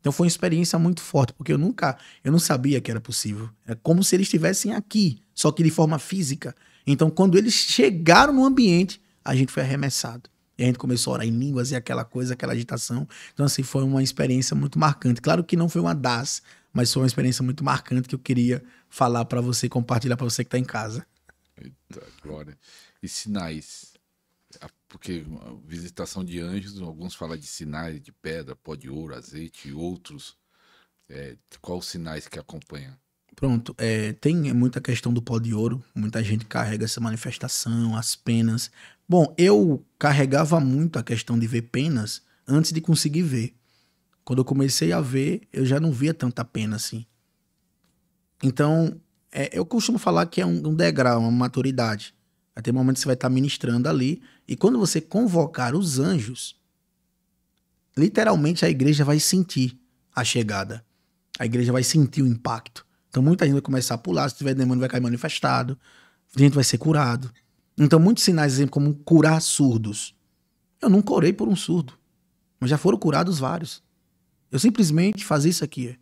Então foi uma experiência muito forte, porque eu não sabia que era possível. É como se eles estivessem aqui, só que de forma física. Então quando eles chegaram no ambiente, a gente foi arremessado. E a gente começou a orar em línguas e aquela coisa, aquela agitação. Então, assim, foi uma experiência muito marcante. Claro que não foi uma das, mas foi uma experiência muito marcante que eu queria falar para você, compartilhar para você que está em casa. Eita, glória. E sinais? Porque visitação de anjos, alguns falam de sinais de pedra, pó de ouro, azeite e outros. Quais os sinais que acompanham? Pronto, tem muita questão do pó de ouro, muita gente carrega essa manifestação, as penas. Bom, eu carregava muito a questão de ver penas antes de conseguir ver. Quando eu comecei a ver, eu já não via tanta pena assim. Então, eu costumo falar que é um degrau, uma maturidade. Vai ter momentos que você vai estar ministrando ali, e quando você convocar os anjos, literalmente a igreja vai sentir a chegada. A igreja vai sentir o impacto. Então muita gente vai começar a pular, se tiver demônio vai cair manifestado, a gente vai ser curado. Então muitos sinais, exemplo, como curar surdos. Eu nunca orei por um surdo, mas já foram curados vários. Eu simplesmente fazia isso aqui.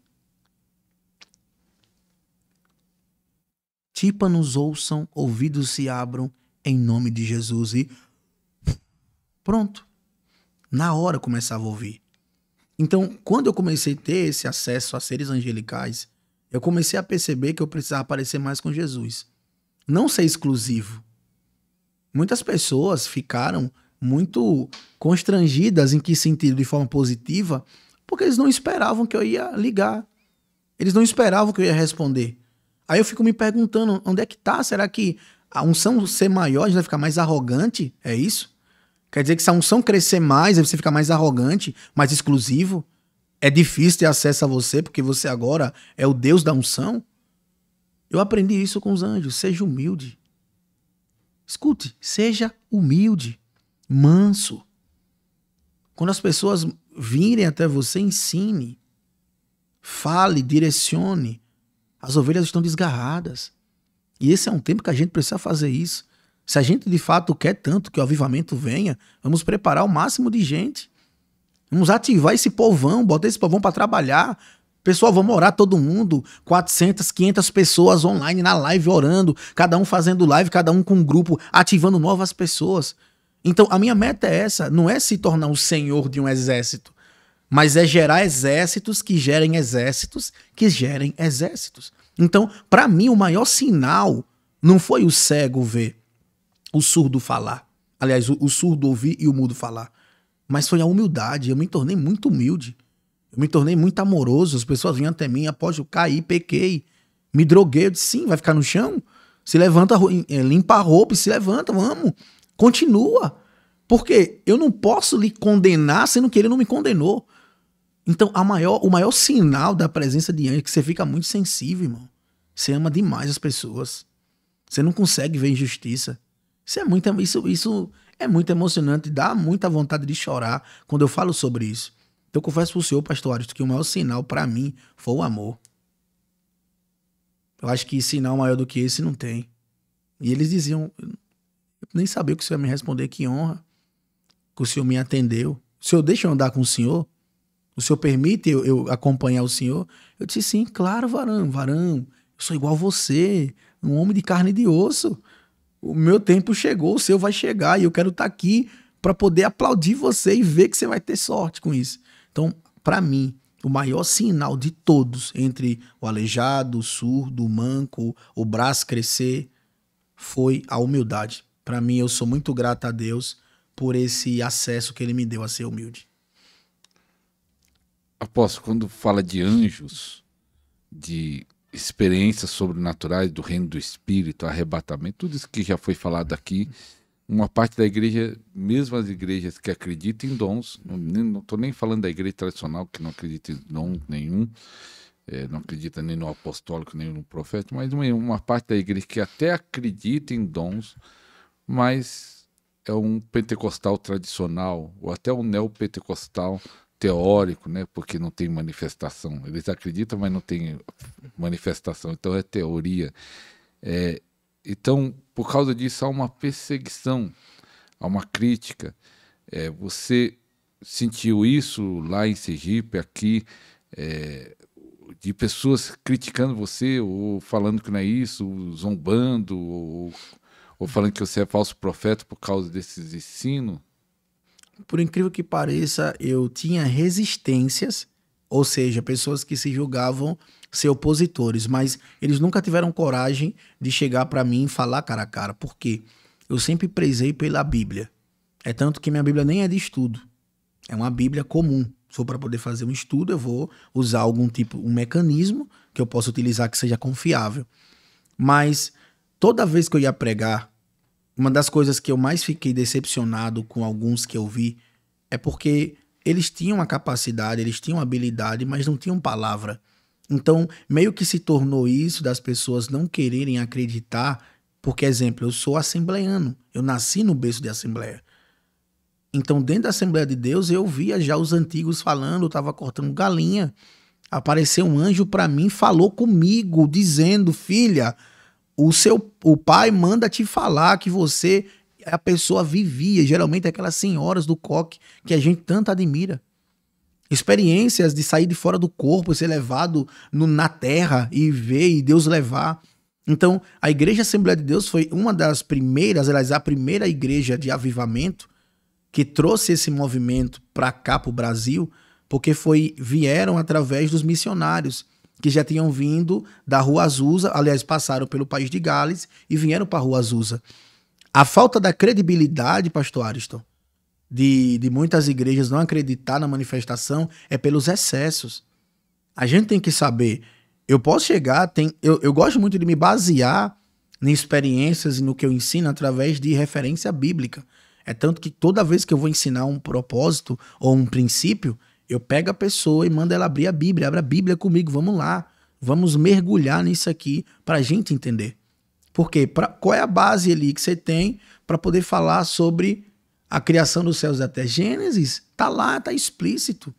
Tímpanos ouçam, ouvidos se abram, em nome de Jesus, e pronto. Na hora eu começava a ouvir. Então, quando eu comecei a ter esse acesso a seres angelicais, eu comecei a perceber que eu precisava parecer mais com Jesus. Não ser exclusivo. Muitas pessoas ficaram muito constrangidas, em que sentido? De forma positiva, porque eles não esperavam que eu ia ligar. Eles não esperavam que eu ia responder. Aí eu fico me perguntando, onde é que tá? Será que a unção ser maior, a gente vai ficar mais arrogante? É isso? Quer dizer que se a unção crescer mais, aí você fica mais arrogante, mais exclusivo? É difícil ter acesso a você, porque você agora é o Deus da unção? Eu aprendi isso com os anjos. Seja humilde. Escute, seja humilde, manso. Quando as pessoas virem até você, ensine, fale, direcione. As ovelhas estão desgarradas. E esse é um tempo que a gente precisa fazer isso. Se a gente de fato quer tanto que o avivamento venha, vamos preparar o máximo de gente. Vamos ativar esse povão, botar esse povão para trabalhar. Pessoal, vamos orar todo mundo, 400, 500 pessoas online na live orando, cada um fazendo live, cada um com um grupo, ativando novas pessoas. Então, a minha meta é essa, não é se tornar o senhor de um exército, mas é gerar exércitos que gerem exércitos que gerem exércitos. Então, para mim, o maior sinal não foi o cego ver, o surdo falar. Aliás, o surdo ouvir e o mudo falar. Mas foi a humildade, eu me tornei muito humilde. Eu me tornei muito amoroso, as pessoas vinham até mim, após eu cair, pequei, me droguei, eu disse, sim, vai ficar no chão? Se levanta, limpa a roupa e se levanta, vamos, continua. Porque eu não posso lhe condenar, sendo que ele não me condenou. Então, o maior sinal da presença de anjo é que você fica muito sensível, irmão. Você ama demais as pessoas. Você não consegue ver injustiça. Isso é muito emocionante, dá muita vontade de chorar quando eu falo sobre isso. Então eu confesso pro senhor, pastor Ariston, que o maior sinal para mim foi o amor. Eu acho que sinal maior do que esse não tem. E eles diziam, eu nem sabia o que o senhor ia me responder, que honra que o senhor me atendeu. O senhor deixa eu andar com o senhor? O senhor permite eu acompanhar o senhor? Eu disse, sim, claro, varão, eu sou igual a você, um homem de carne e de osso. O meu tempo chegou, o seu vai chegar e eu quero estar aqui para poder aplaudir você e ver que você vai ter sorte com isso. Então, para mim, o maior sinal de todos, entre o aleijado, o surdo, o manco, o braço crescer, foi a humildade. Para mim, eu sou muito grato a Deus por esse acesso que ele me deu a ser humilde. Apóstolo, quando fala de anjos, de experiências sobrenaturais do reino do Espírito, arrebatamento, tudo isso que já foi falado aqui, uma parte da igreja, mesmo as igrejas que acreditam em dons, não estou nem falando da igreja tradicional, que não acredita em dom nenhum, não acredita nem no apostólico, nem no profeta, mas uma parte da igreja que até acredita em dons, mas é um pentecostal tradicional, ou até um neopentecostal teórico, né? Porque não tem manifestação. Eles acreditam, mas não tem manifestação, então é teoria. Então, por causa disso, há uma perseguição, há uma crítica. Você sentiu isso lá em Sergipe, aqui, de pessoas criticando você, ou falando que não é isso, zombando, ou falando que você é falso profeta por causa desses ensinos? Por incrível que pareça, eu tinha resistências, ou seja, pessoas que se julgavam ser opositores, mas eles nunca tiveram coragem de chegar para mim e falar cara a cara. Por quê? Eu sempre prezei pela Bíblia. É tanto que minha Bíblia nem é de estudo. É uma Bíblia comum. Se for para poder fazer um estudo, eu vou usar algum tipo, um mecanismo que eu possa utilizar que seja confiável. Mas toda vez que eu ia pregar, uma das coisas que eu mais fiquei decepcionado com alguns que eu vi é porque eles tinham a capacidade, eles tinham habilidade, mas não tinham palavra. Então, meio que se tornou isso das pessoas não quererem acreditar, porque, exemplo, eu sou assembleiano, eu nasci no berço de assembleia. Então, dentro da Assembleia de Deus, eu via já os antigos falando, eu estava cortando galinha, apareceu um anjo para mim, falou comigo, dizendo, filha, o pai manda te falar que você é a pessoa vivia, geralmente aquelas senhoras do coque que a gente tanto admira. Experiências de sair de fora do corpo, ser levado na terra e ver e Deus levar. Então, a Igreja Assembleia de Deus foi uma das primeiras, aliás, a primeira igreja de avivamento que trouxe esse movimento para cá, para o Brasil, porque vieram através dos missionários. que já tinham vindo da Rua Azusa, aliás, passaram pelo país de Gales e vieram para a Rua Azusa. A falta da credibilidade, pastor Ariston, de muitas igrejas não acreditar na manifestação é pelos excessos. A gente tem que saber, eu posso chegar, eu gosto muito de me basear em experiências e no que eu ensino através de referência bíblica. É tanto que toda vez que eu vou ensinar um propósito ou um princípio, eu pego a pessoa e mando ela abrir a Bíblia. Abre a Bíblia comigo, vamos lá. Vamos mergulhar nisso aqui para a gente entender. Por quê? Qual é a base ali que você tem para poder falar sobre a criação dos céus e da terra? Gênesis, tá lá, tá explícito.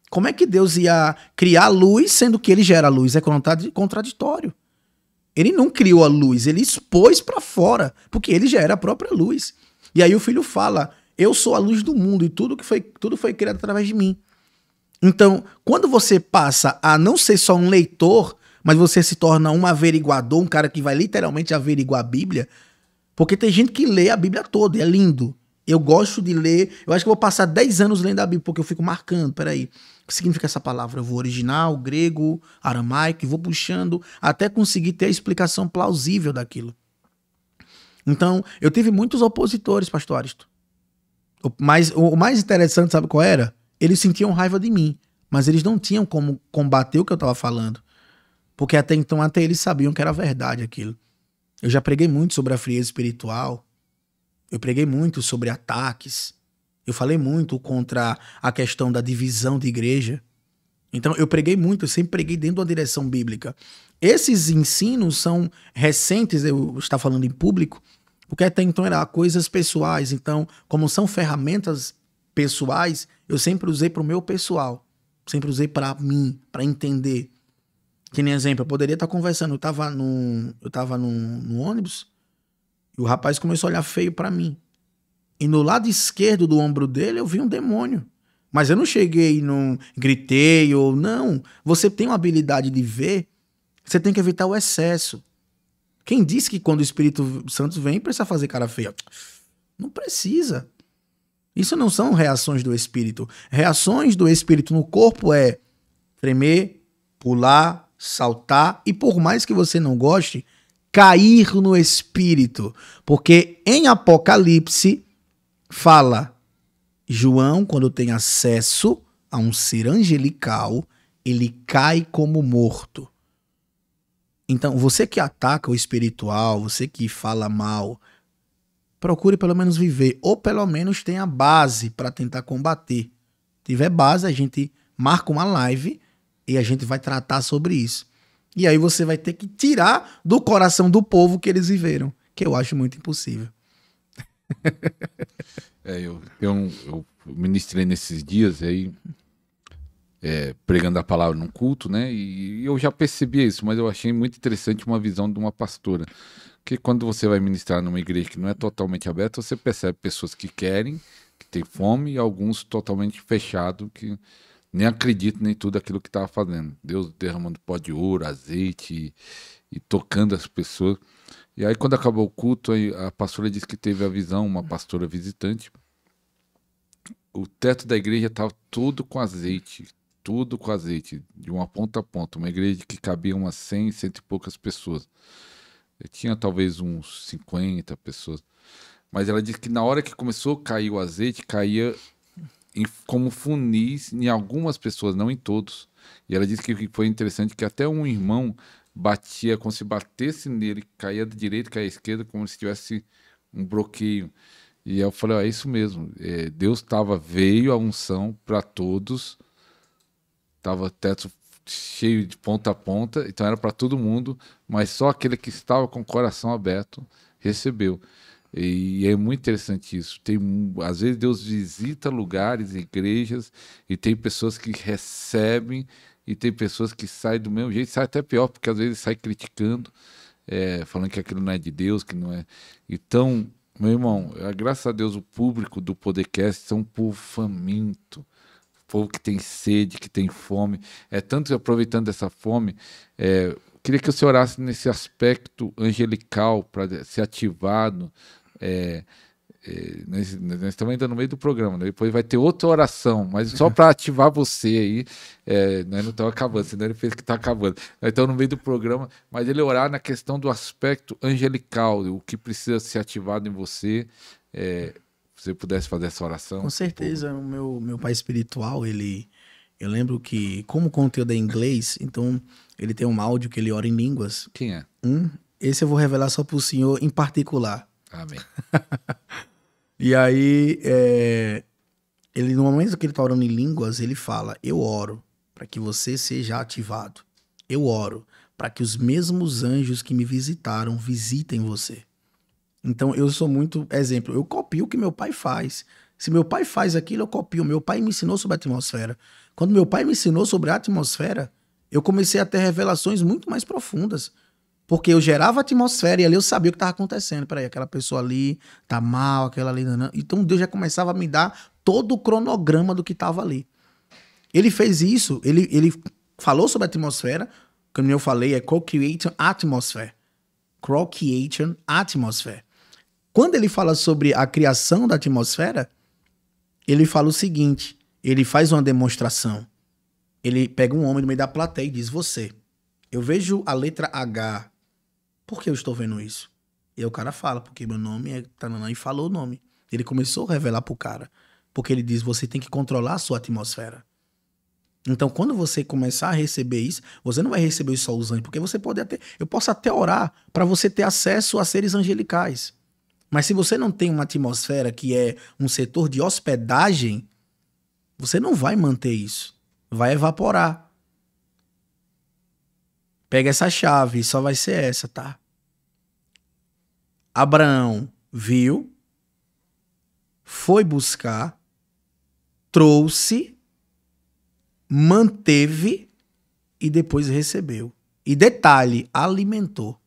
Como é que Deus ia criar a luz, sendo que ele gera a luz? É contraditório. Ele não criou a luz, ele expôs para fora, porque ele já era a própria luz. E aí o filho fala, eu sou a luz do mundo e tudo foi criado através de mim. Então, quando você passa a não ser só um leitor, mas você se torna um averiguador, um cara que vai literalmente averiguar a Bíblia, porque tem gente que lê a Bíblia toda, é lindo. Eu gosto de ler, eu acho que eu vou passar 10 anos lendo a Bíblia, porque eu fico marcando, peraí, o que significa essa palavra? Eu vou original, grego, aramaico, e vou puxando até conseguir ter a explicação plausível daquilo. Então, eu tive muitos opositores, pastor Ariston. O mais interessante, sabe qual era? Eles sentiam raiva de mim, mas eles não tinham como combater o que eu estava falando. Porque até então, até eles sabiam que era verdade aquilo. Eu já preguei muito sobre a frieza espiritual. Eu preguei muito sobre ataques. Eu falei muito contra a questão da divisão de igreja. Então, eu preguei muito, eu sempre preguei dentro de uma direção bíblica. Esses ensinos são recentes, eu estou falando em público, porque até então eram coisas pessoais. Então, como são ferramentas pessoais, eu sempre usei para o meu pessoal. Sempre usei para mim, para entender. Que nem exemplo, eu poderia estar conversando, eu tava no ônibus e o rapaz começou a olhar feio para mim. E no lado esquerdo do ombro dele eu vi um demônio. Mas eu não cheguei, não gritei ou não. Você tem uma habilidade de ver, você tem que evitar o excesso. Quem disse que quando o Espírito Santo vem precisa fazer cara feia? Não precisa. Isso não são reações do Espírito. Reações do Espírito no corpo é tremer, pular, saltar e, por mais que você não goste, cair no Espírito. Porque em Apocalipse fala, João, quando tem acesso a um ser angelical, ele cai como morto. Então, você que ataca o espiritual, você que fala mal, procure pelo menos viver, ou pelo menos tenha base para tentar combater. Se tiver base, a gente marca uma live e a gente vai tratar sobre isso. E aí você vai ter que tirar do coração do povo que eles viveram, que eu acho muito impossível. Eu ministrei nesses dias aí, pregando a palavra num culto, né? E eu já percebi isso, mas eu achei muito interessante uma visão de uma pastora. Que quando você vai ministrar numa igreja que não é totalmente aberta, você percebe pessoas que querem, que têm fome, e alguns totalmente fechados, que nem acreditam em tudo aquilo que estava fazendo. Deus derramando pó de ouro, azeite e tocando as pessoas. E aí, quando acabou o culto, a pastora disse que teve a visão, uma pastora visitante. O teto da igreja estava tudo com azeite, de uma ponta a ponta. Uma igreja que cabia umas 100, cento e poucas pessoas. Tinha talvez uns 50 pessoas. Mas ela disse que na hora que começou a cair o azeite, caía como funis em algumas pessoas, não em todos. E ela disse que foi interessante que até um irmão batia, como se batesse nele, caía da direita, caía da esquerda, como se tivesse um bloqueio. E eu falei, é isso mesmo. Deus veio a unção para todos. Estava teto cheio de ponta a ponta, então era para todo mundo, mas só aquele que estava com o coração aberto recebeu. E é muito interessante isso. Às vezes Deus visita lugares, igrejas, e tem pessoas que recebem, e tem pessoas que saem do mesmo jeito, saem até pior, porque às vezes saem criticando, falando que aquilo não é de Deus, que não é. Então, meu irmão, graças a Deus o público do podcast é um povo faminto, povo que tem sede, que tem fome. Tanto aproveitando essa fome, queria que o senhor orasse nesse aspecto angelical para ser ativado, Nós estamos ainda no meio do programa, né? Depois vai ter outra oração, mas só para ativar você aí, nós não estamos acabando, senão ele fez que está acabando. Nós estamos no meio do programa, mas ele orar na questão do aspecto angelical, o que precisa ser ativado em você, se você pudesse fazer essa oração. Com certeza, o meu pai espiritual, eu lembro que, como o conteúdo é em inglês, então ele tem um áudio que ele ora em línguas. Quem é? Esse eu vou revelar só para o senhor em particular. Amém. E aí, ele no momento que ele está orando em línguas, ele fala: eu oro para que você seja ativado. Eu oro para que os mesmos anjos que me visitaram visitem você. Então, eu sou muito exemplo. Eu copio o que meu pai faz. Se meu pai faz aquilo, eu copio. Meu pai me ensinou sobre a atmosfera. Quando meu pai me ensinou sobre a atmosfera, eu comecei a ter revelações muito mais profundas. Porque eu gerava a atmosfera e ali eu sabia o que estava acontecendo. Peraí, aquela pessoa ali tá mal, aquela ali... Não. Então Deus já começava a me dar todo o cronograma do que estava ali. Ele fez isso, ele falou sobre a atmosfera, como eu falei, é Co-Creation Atmosphere. Co-Creation Atmosphere. Quando ele fala sobre a criação da atmosfera, ele fala o seguinte, ele faz uma demonstração. Ele pega um homem no meio da plateia e diz: você, eu vejo a letra H. Por que eu estou vendo isso? E aí o cara fala, porque meu nome é Tananã, e falou o nome. Ele começou a revelar pro cara. Porque ele diz, você tem que controlar a sua atmosfera. Então, quando você começar a receber isso, você não vai receber só os anjos, porque você pode até... Eu posso até orar para você ter acesso a seres angelicais. Mas se você não tem uma atmosfera que é um setor de hospedagem, você não vai manter isso. Vai evaporar. Pega essa chave, só vai ser essa, tá? Abraão viu, foi buscar, trouxe, manteve e depois recebeu. E detalhe, alimentou.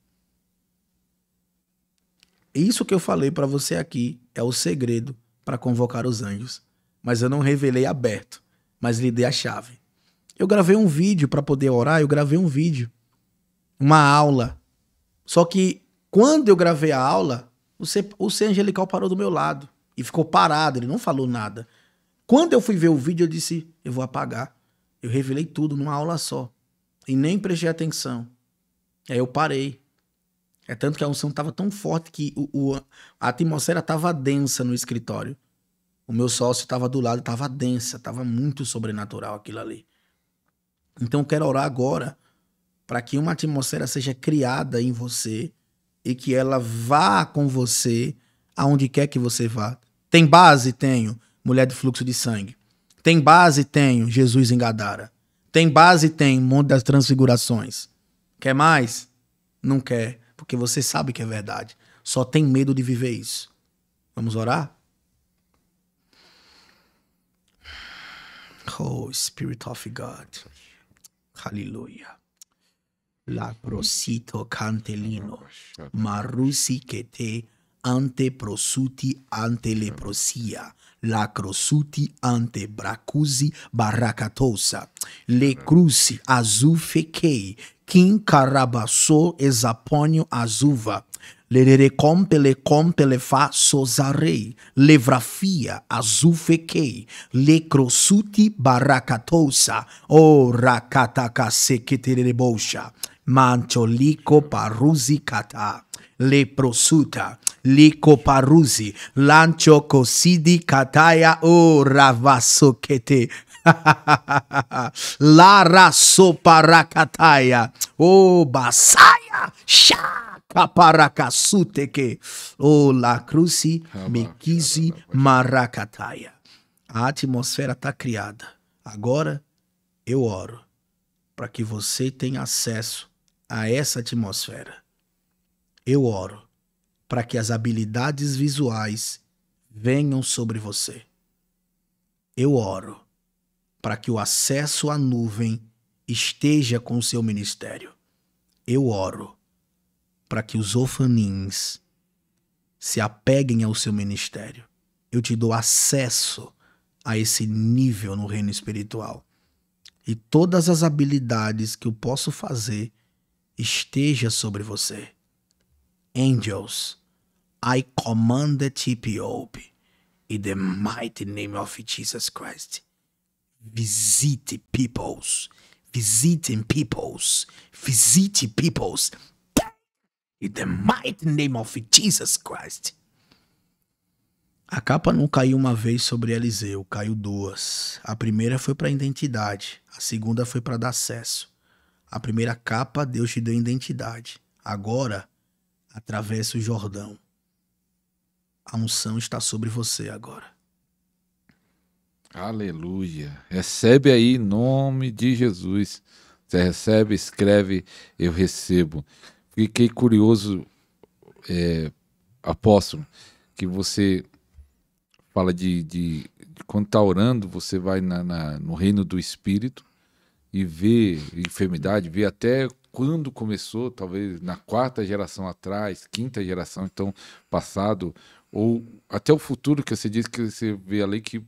Isso que eu falei para você aqui é o segredo para convocar os anjos. Mas eu não revelei aberto, mas lhe dei a chave. Eu gravei um vídeo para poder orar, uma aula. Só que quando eu gravei a aula, o ser angelical parou do meu lado e ficou parado, ele não falou nada. Quando eu fui ver o vídeo, eu disse, eu vou apagar. Eu revelei tudo numa aula só e nem prestei atenção. Aí eu parei. É tanto que a unção estava tão forte que a atmosfera estava densa no escritório. O meu sócio estava do lado, estava densa, estava muito sobrenatural aquilo ali. Então eu quero orar agora para que uma atmosfera seja criada em você e que ela vá com você aonde quer que você vá. Tem base? Tenho. Mulher de fluxo de sangue. Tem base? Tenho. Jesus em Gadara. Tem base? Tenho. Monte das Transfigurações. Quer mais? Não quer, porque você sabe que é verdade. Só tem medo de viver isso. Vamos orar? Oh, Spirit of God. Aleluia. La prosito cantelino, marusi kete ante prosuti ante leprosia, la crosuti ante bracusi baracatosa, le cruci azufekei, kin carabasso exaponio azuva, le compele fa sozarei, levrafia azufekei, le crosuti baracatosa, o rakataka seketerebosha. Mancho liko paruzi kata, le prosuta, liko paruzi, lancho cosidi kataya o ravasokete, la raso parakataya, o basaya, shaka parakasuteke, o la cruci mekizi marakataya. A atmosfera está criada. Agora eu oro para que você tenha acesso a essa atmosfera. Eu oro para que as habilidades visuais venham sobre você. Eu oro para que o acesso à nuvem esteja com o seu ministério. Eu oro para que os ofanins se apeguem ao seu ministério. Eu te dou acesso a esse nível no reino espiritual. E todas as habilidades que eu posso fazer esteja sobre você. Angels, I command the TPOP in the mighty name of Jesus Christ. Visite peoples. Visiting peoples. Visite peoples. In the mighty name of Jesus Christ. A capa não caiu uma vez sobre Eliseu, caiu duas. A primeira foi para identidade, a segunda foi para dar acesso. A primeira capa, Deus te deu identidade. Agora, atravessa o Jordão. A unção está sobre você agora. Aleluia. Recebe aí em nome de Jesus. Você recebe, escreve, eu recebo. Fiquei curioso, apóstolo, que você fala de quando está orando, você vai no reino do Espírito e vê enfermidade, vê até quando começou, talvez na quarta geração atrás, quinta geração, então, passado, ou até o futuro, que você diz que você vê ali que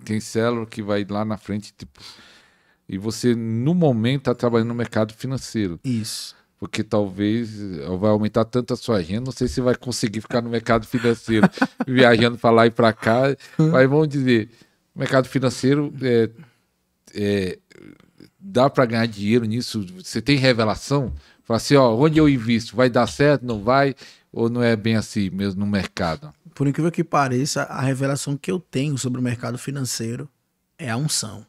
tem célula que vai lá na frente, tipo, e você, no momento, está trabalhando no mercado financeiro. Isso. Porque talvez vai aumentar tanto a sua agenda, não sei se vai conseguir ficar no mercado financeiro, viajando para lá e para cá, mas vamos dizer, o mercado financeiro dá para ganhar dinheiro nisso? Você tem revelação? Fala assim, ó, onde eu invisto? Vai dar certo, não vai? Ou não é bem assim mesmo no mercado? Por incrível que pareça, a revelação que eu tenho sobre o mercado financeiro é a unção.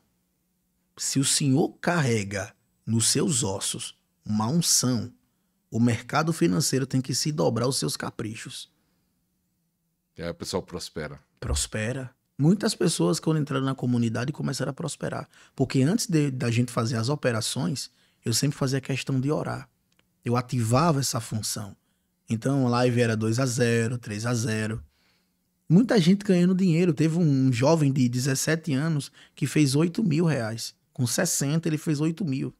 Se o Senhor carrega nos seus ossos uma unção, o mercado financeiro tem que se dobrar aos seus caprichos. E aí o pessoal prospera. Prospera. Muitas pessoas, quando entraram na comunidade, começaram a prosperar. Porque antes da gente fazer as operações, eu sempre fazia questão de orar. Eu ativava essa função. Então, a live era 2-0, 3-0. Muita gente ganhando dinheiro. Teve um jovem de 17 anos que fez R$8.000. Com 60, ele fez 8 mil.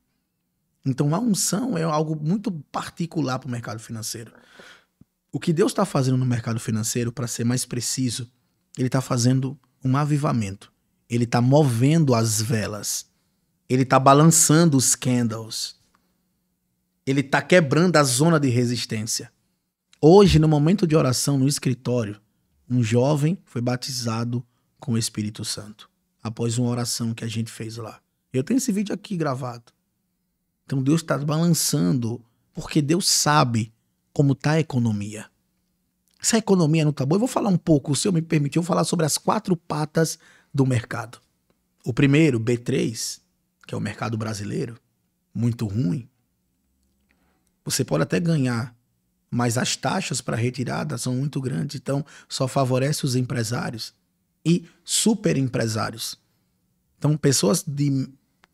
Então, a unção é algo muito particular para o mercado financeiro. O que Deus está fazendo no mercado financeiro, para ser mais preciso, ele está fazendo um avivamento. Ele está movendo as velas. Ele está balançando os candles. Ele está quebrando a zona de resistência. Hoje, no momento de oração no escritório, um jovem foi batizado com o Espírito Santo, após uma oração que a gente fez lá. Eu tenho esse vídeo aqui gravado. Então Deus está balançando, porque Deus sabe como está a economia. Se a economia não está boa, eu vou falar um pouco, se eu me permitir, eu vou falar sobre as 4 patas do mercado. O primeiro, B3, que é o mercado brasileiro, muito ruim. Você pode até ganhar, mas as taxas para retirada são muito grandes, então só favorece os empresários e super empresários. Então pessoas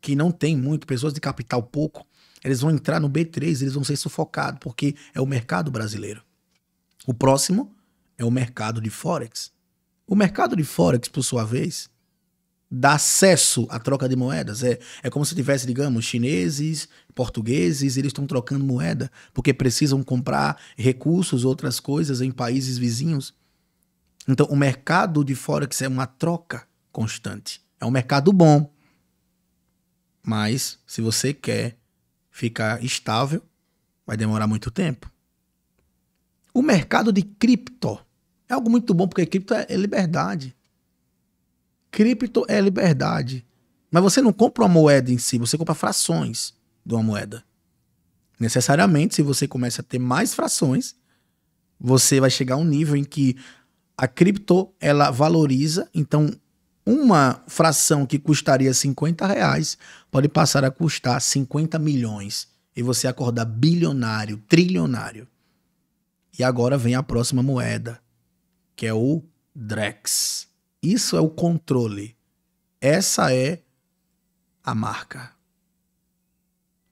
que não têm muito, pessoas de capital pouco, eles vão entrar no B3, eles vão ser sufocados, porque é o mercado brasileiro. O próximo é o mercado de Forex. O mercado de Forex, por sua vez, dá acesso à troca de moedas. É como se tivesse, digamos, chineses, portugueses, eles estão trocando moeda, porque precisam comprar recursos, outras coisas em países vizinhos. Então, o mercado de Forex é uma troca constante. É um mercado bom. Mas, se você quer ficar estável, vai demorar muito tempo. O mercado de cripto é algo muito bom, porque cripto é liberdade. Cripto é liberdade. Mas você não compra uma moeda em si, você compra frações de uma moeda. Necessariamente, se você começa a ter mais frações, você vai chegar a um nível em que a cripto, ela valoriza, então uma fração que custaria R$50 pode passar a custar 50 milhões. E você acordar bilionário, trilionário. E agora vem a próxima moeda, que é o Drex. Isso é o controle. Essa é a marca.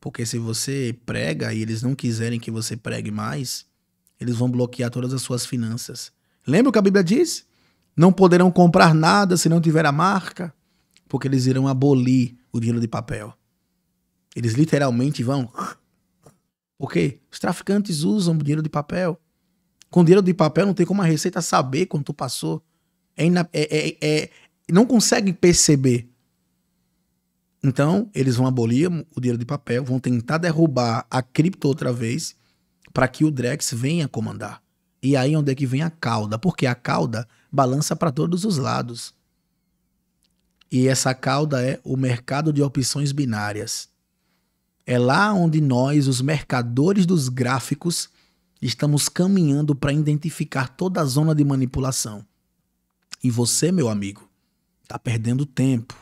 Porque se você prega e eles não quiserem que você pregue mais, eles vão bloquear todas as suas finanças. Lembra o que a Bíblia diz? Não poderão comprar nada se não tiver a marca, porque eles irão abolir o dinheiro de papel. Eles literalmente vão... Porque os traficantes usam dinheiro de papel. Com dinheiro de papel não tem como a Receita saber quanto passou. Não conseguem perceber. Então, eles vão abolir o dinheiro de papel, vão tentar derrubar a cripto outra vez para que o Drex venha comandar. E aí onde é que vem a cauda? Porque a cauda balança para todos os lados. E essa cauda é o mercado de opções binárias. É lá onde nós, os mercadores dos gráficos, estamos caminhando para identificar toda a zona de manipulação. E você, meu amigo, está perdendo tempo.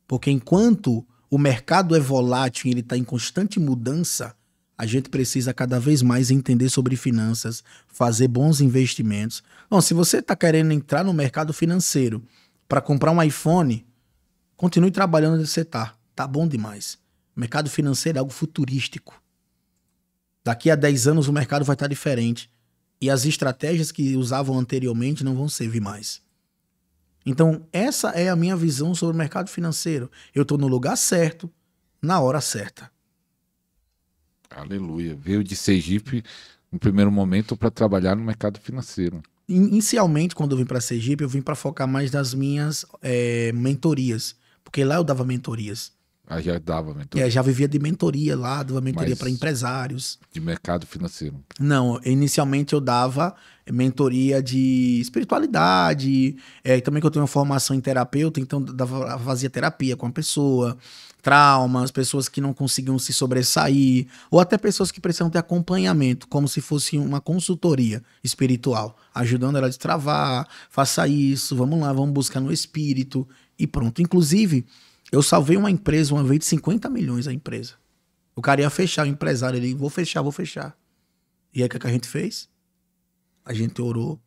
Porque enquanto o mercado é volátil e ele está em constante mudança, a gente precisa cada vez mais entender sobre finanças, fazer bons investimentos. Bom, se você está querendo entrar no mercado financeiro para comprar um iPhone, continue trabalhando onde você está. Tá bom demais. O mercado financeiro é algo futurístico. Daqui a 10 anos o mercado vai estar diferente. E as estratégias que usavam anteriormente não vão servir mais. Então, essa é a minha visão sobre o mercado financeiro. Eu estou no lugar certo, na hora certa. Aleluia. Veio de Sergipe, no primeiro momento, para trabalhar no mercado financeiro. Inicialmente, quando eu vim para Sergipe, eu vim para focar mais nas minhas mentorias. Porque lá eu dava mentorias. Ah, já dava mentoria. Já vivia de mentoria lá, dava mentoria para empresários. De mercado financeiro? Não, inicialmente eu dava mentoria de espiritualidade, também que eu tenho uma formação em terapeuta, então fazia terapia com a pessoa, traumas, pessoas que não conseguiam se sobressair, ou até pessoas que precisam ter acompanhamento, como se fosse uma consultoria espiritual, ajudando ela a destravar, faça isso, vamos lá, vamos buscar no espírito, e pronto. Inclusive, eu salvei uma empresa uma vez de 50 milhões a empresa. O cara ia fechar, o empresário, ele, vou fechar. E aí o que a gente fez? A gente orou,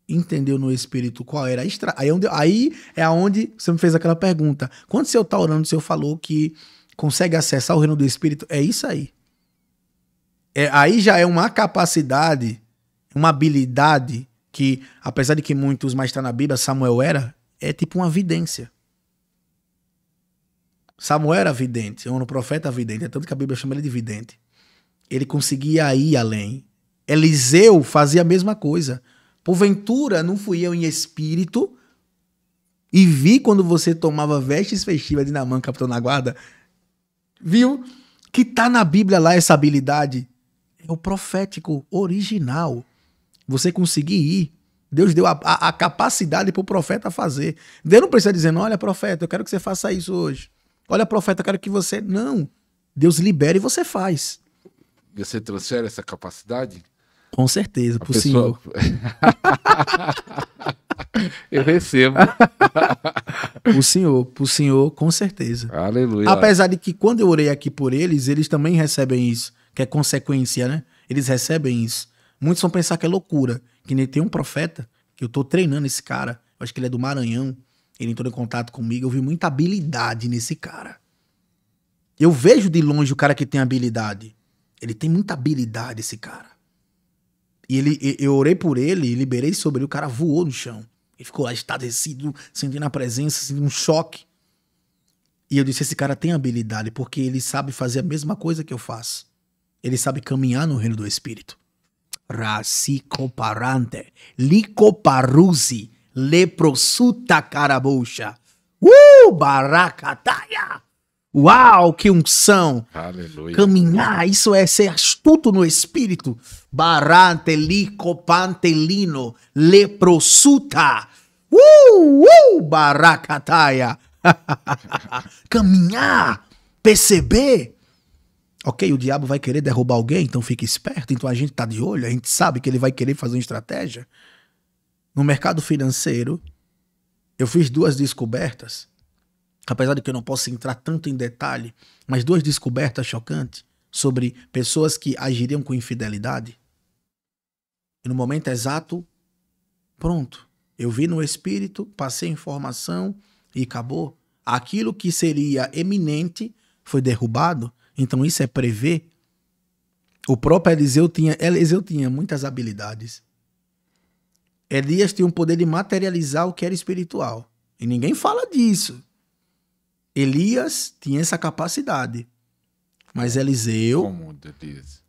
entendeu no espírito qual era a estratégia. Aí é onde você me fez aquela pergunta. Quando o senhor está orando, o senhor falou que consegue acessar o reino do espírito. É isso aí. Aí já é uma capacidade, uma habilidade que, apesar de que muitos mais está na Bíblia, Samuel é tipo uma vidência. Samuel era vidente, um profeta vidente, é tanto que a Bíblia chama ele de vidente. Ele conseguia ir além. Eliseu fazia a mesma coisa. Porventura, não fui eu em espírito e vi quando você tomava vestes festivas de Naamã, capitão na guarda? Viu? Que tá na Bíblia lá essa habilidade. É o profético original. Você conseguir ir. Deus deu a capacidade para o profeta fazer. Deus não precisa dizer, olha, profeta, eu quero que você faça isso hoje. Olha, profeta, eu quero que você... Não. Deus libera e você faz. E você transfere essa capacidade? Com certeza, pro senhor. Eu recebo. Pro senhor, com certeza. Aleluia. Apesar de que quando eu orei aqui por eles, eles também recebem isso, que é consequência, né? Eles recebem isso. Muitos vão pensar que é loucura, que nem tem um profeta, que eu tô treinando esse cara, eu acho que ele é do Maranhão, ele entrou em contato comigo, eu vi muita habilidade nesse cara. Eu vejo de longe o cara que tem habilidade. Ele tem muita habilidade, esse cara. E eu orei por ele, liberei sobre ele, o cara voou no chão. Ele ficou lá estarrecido, sentindo a presença, sentindo um choque. E eu disse, esse cara tem habilidade, porque ele sabe fazer a mesma coisa que eu faço. Ele sabe caminhar no reino do Espírito. Racicoparante, licoparusi, leprosuta carabucha. Baracataia. Uau, que unção. Aleluia. Caminhar, isso é ser astuto no espírito. Barante, licopantelino, leprosuta. Baracataia. Caminhar, perceber. Ok, o diabo vai querer derrubar alguém, então fica esperto. Então a gente tá de olho, a gente sabe que ele vai querer fazer uma estratégia. No mercado financeiro, eu fiz 2 descobertas. Apesar de que eu não posso entrar tanto em detalhe, mas 2 descobertas chocantes sobre pessoas que agiriam com infidelidade. E no momento exato, pronto. Eu vi no espírito, passei informação e acabou. Aquilo que seria eminente foi derrubado. Então isso é prever. O próprio Eliseu tinha muitas habilidades. Elias tinha um poder de materializar o que era espiritual. E ninguém fala disso. Elias tinha essa capacidade. Mas Eliseu...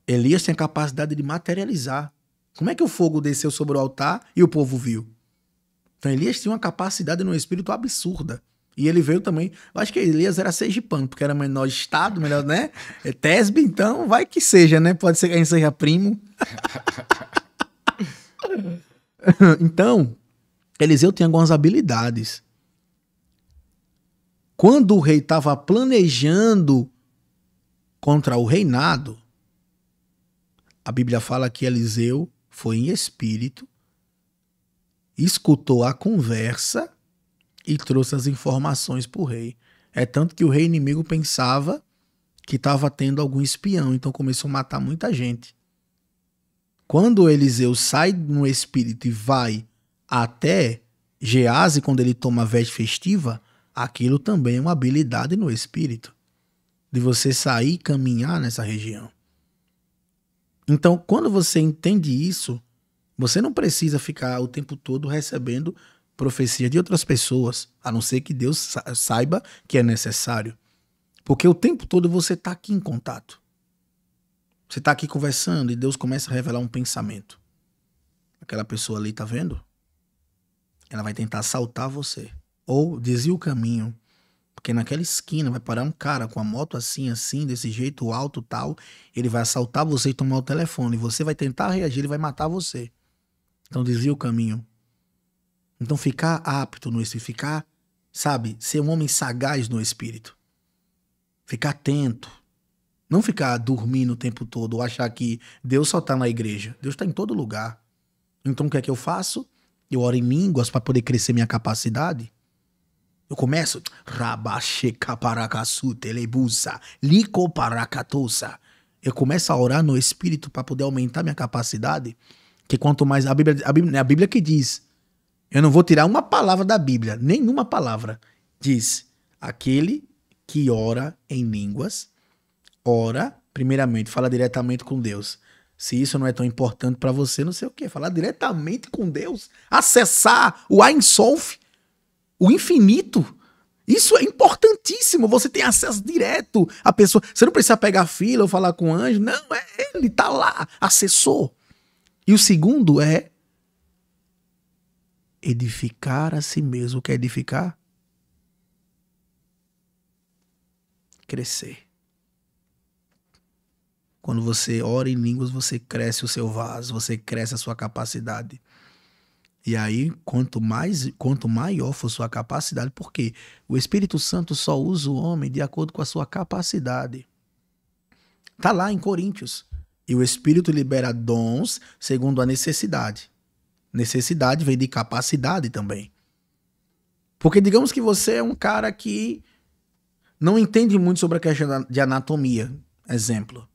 Elias tinha a capacidade de materializar. Como é que o fogo desceu sobre o altar e o povo viu? Então Elias tinha uma capacidade no espírito absurda. E ele veio também... Eu acho que Elias era sergipano, porque era menor estado, melhor, né? É Tesbe, então vai que seja, né? Pode ser que a gente seja primo. Então, Eliseu tem algumas habilidades. Quando o rei estava planejando contra o reinado, a Bíblia fala que Eliseu foi em espírito, escutou a conversa e trouxe as informações para o rei. É tanto que o rei inimigo pensava que estava tendo algum espião, então começou a matar muita gente. Quando Eliseu sai no espírito e vai até Geazi, quando ele toma a veste festiva, aquilo também é uma habilidade no espírito, de você sair e caminhar nessa região. Então, quando você entende isso, você não precisa ficar o tempo todo recebendo profecia de outras pessoas, a não ser que Deus saiba que é necessário. Porque o tempo todo você está aqui em contato. Você está aqui conversando e Deus começa a revelar um pensamento. Aquela pessoa ali, tá vendo? Ela vai tentar assaltar você. Ou desvia o caminho. Porque naquela esquina vai parar um cara com a moto assim, desse jeito alto tal. Ele vai assaltar você e tomar o telefone. Você vai tentar reagir, ele vai matar você. Então desvia o caminho. Então ficar apto no espírito, ficar, sabe, ser um homem sagaz no espírito. Ficar atento. Não ficar dormindo o tempo todo ou achar que Deus só está na igreja. Deus está em todo lugar. Então o que é que eu faço? Eu oro em línguas para poder crescer minha capacidade. Eu começo. Eu começo a orar no espírito para poder aumentar minha capacidade. Que quanto mais. A Bíblia que diz. Eu não vou tirar uma palavra da Bíblia. Nenhuma palavra. Diz. Aquele que ora em línguas. Ora, primeiramente, fala diretamente com Deus. Se isso não é tão importante para você, não sei o quê. Falar diretamente com Deus. Acessar o Ein Sof, o infinito. Isso é importantíssimo. Você tem acesso direto à pessoa. Você não precisa pegar fila ou falar com o anjo. Não, ele tá lá. Acessou. E o segundo é edificar a si mesmo. Quer edificar? Crescer. Quando você ora em línguas, você cresce o seu vaso, você cresce a sua capacidade. E aí, quanto maior for sua capacidade, porque o Espírito Santo só usa o homem de acordo com a sua capacidade. Está lá em Coríntios. E o Espírito libera dons segundo a necessidade. Necessidade vem de capacidade também. Porque digamos que você é um cara que não entende muito sobre a questão de anatomia. Exemplo.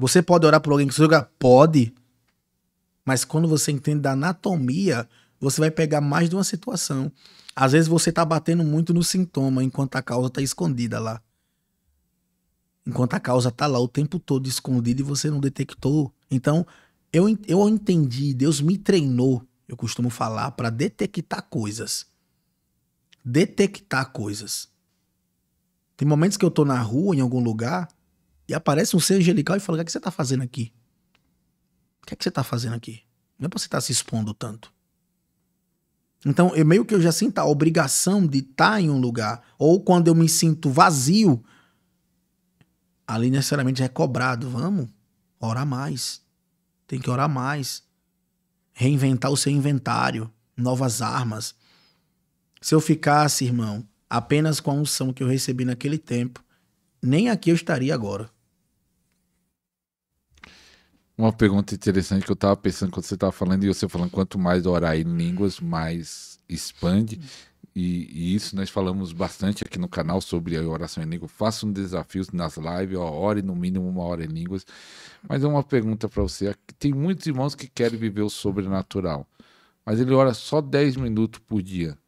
Você pode orar por alguém que você joga? Pode. Mas quando você entende da anatomia, você vai pegar mais de uma situação. Às vezes você está batendo muito no sintoma, enquanto a causa está escondida lá. Enquanto a causa está lá o tempo todo escondida e você não detectou. Então, eu entendi, Deus me treinou, eu costumo falar, para detectar coisas. Detectar coisas. Tem momentos que eu estou na rua, em algum lugar, e aparece um ser angelical e fala: o que você está fazendo aqui? O que você está fazendo aqui? Não é para você estar se expondo tanto. Então, eu já sinto a obrigação de estar em um lugar. Ou quando eu me sinto vazio, ali necessariamente é cobrado. Vamos orar mais. Tem que orar mais. Reinventar o seu inventário. Novas armas. Se eu ficasse, irmão, apenas com a unção que eu recebi naquele tempo, nem aqui eu estaria agora. Uma pergunta interessante que eu estava pensando quando você estava falando, e você falando, quanto mais orar em línguas, mais expande. E isso nós falamos bastante aqui no canal sobre a oração em línguas. Faça um desafio nas lives, ore no mínimo 1 hora em línguas. Mas é uma pergunta para você. Tem muitos irmãos que querem viver o sobrenatural, mas ele ora só 10 minutos por dia.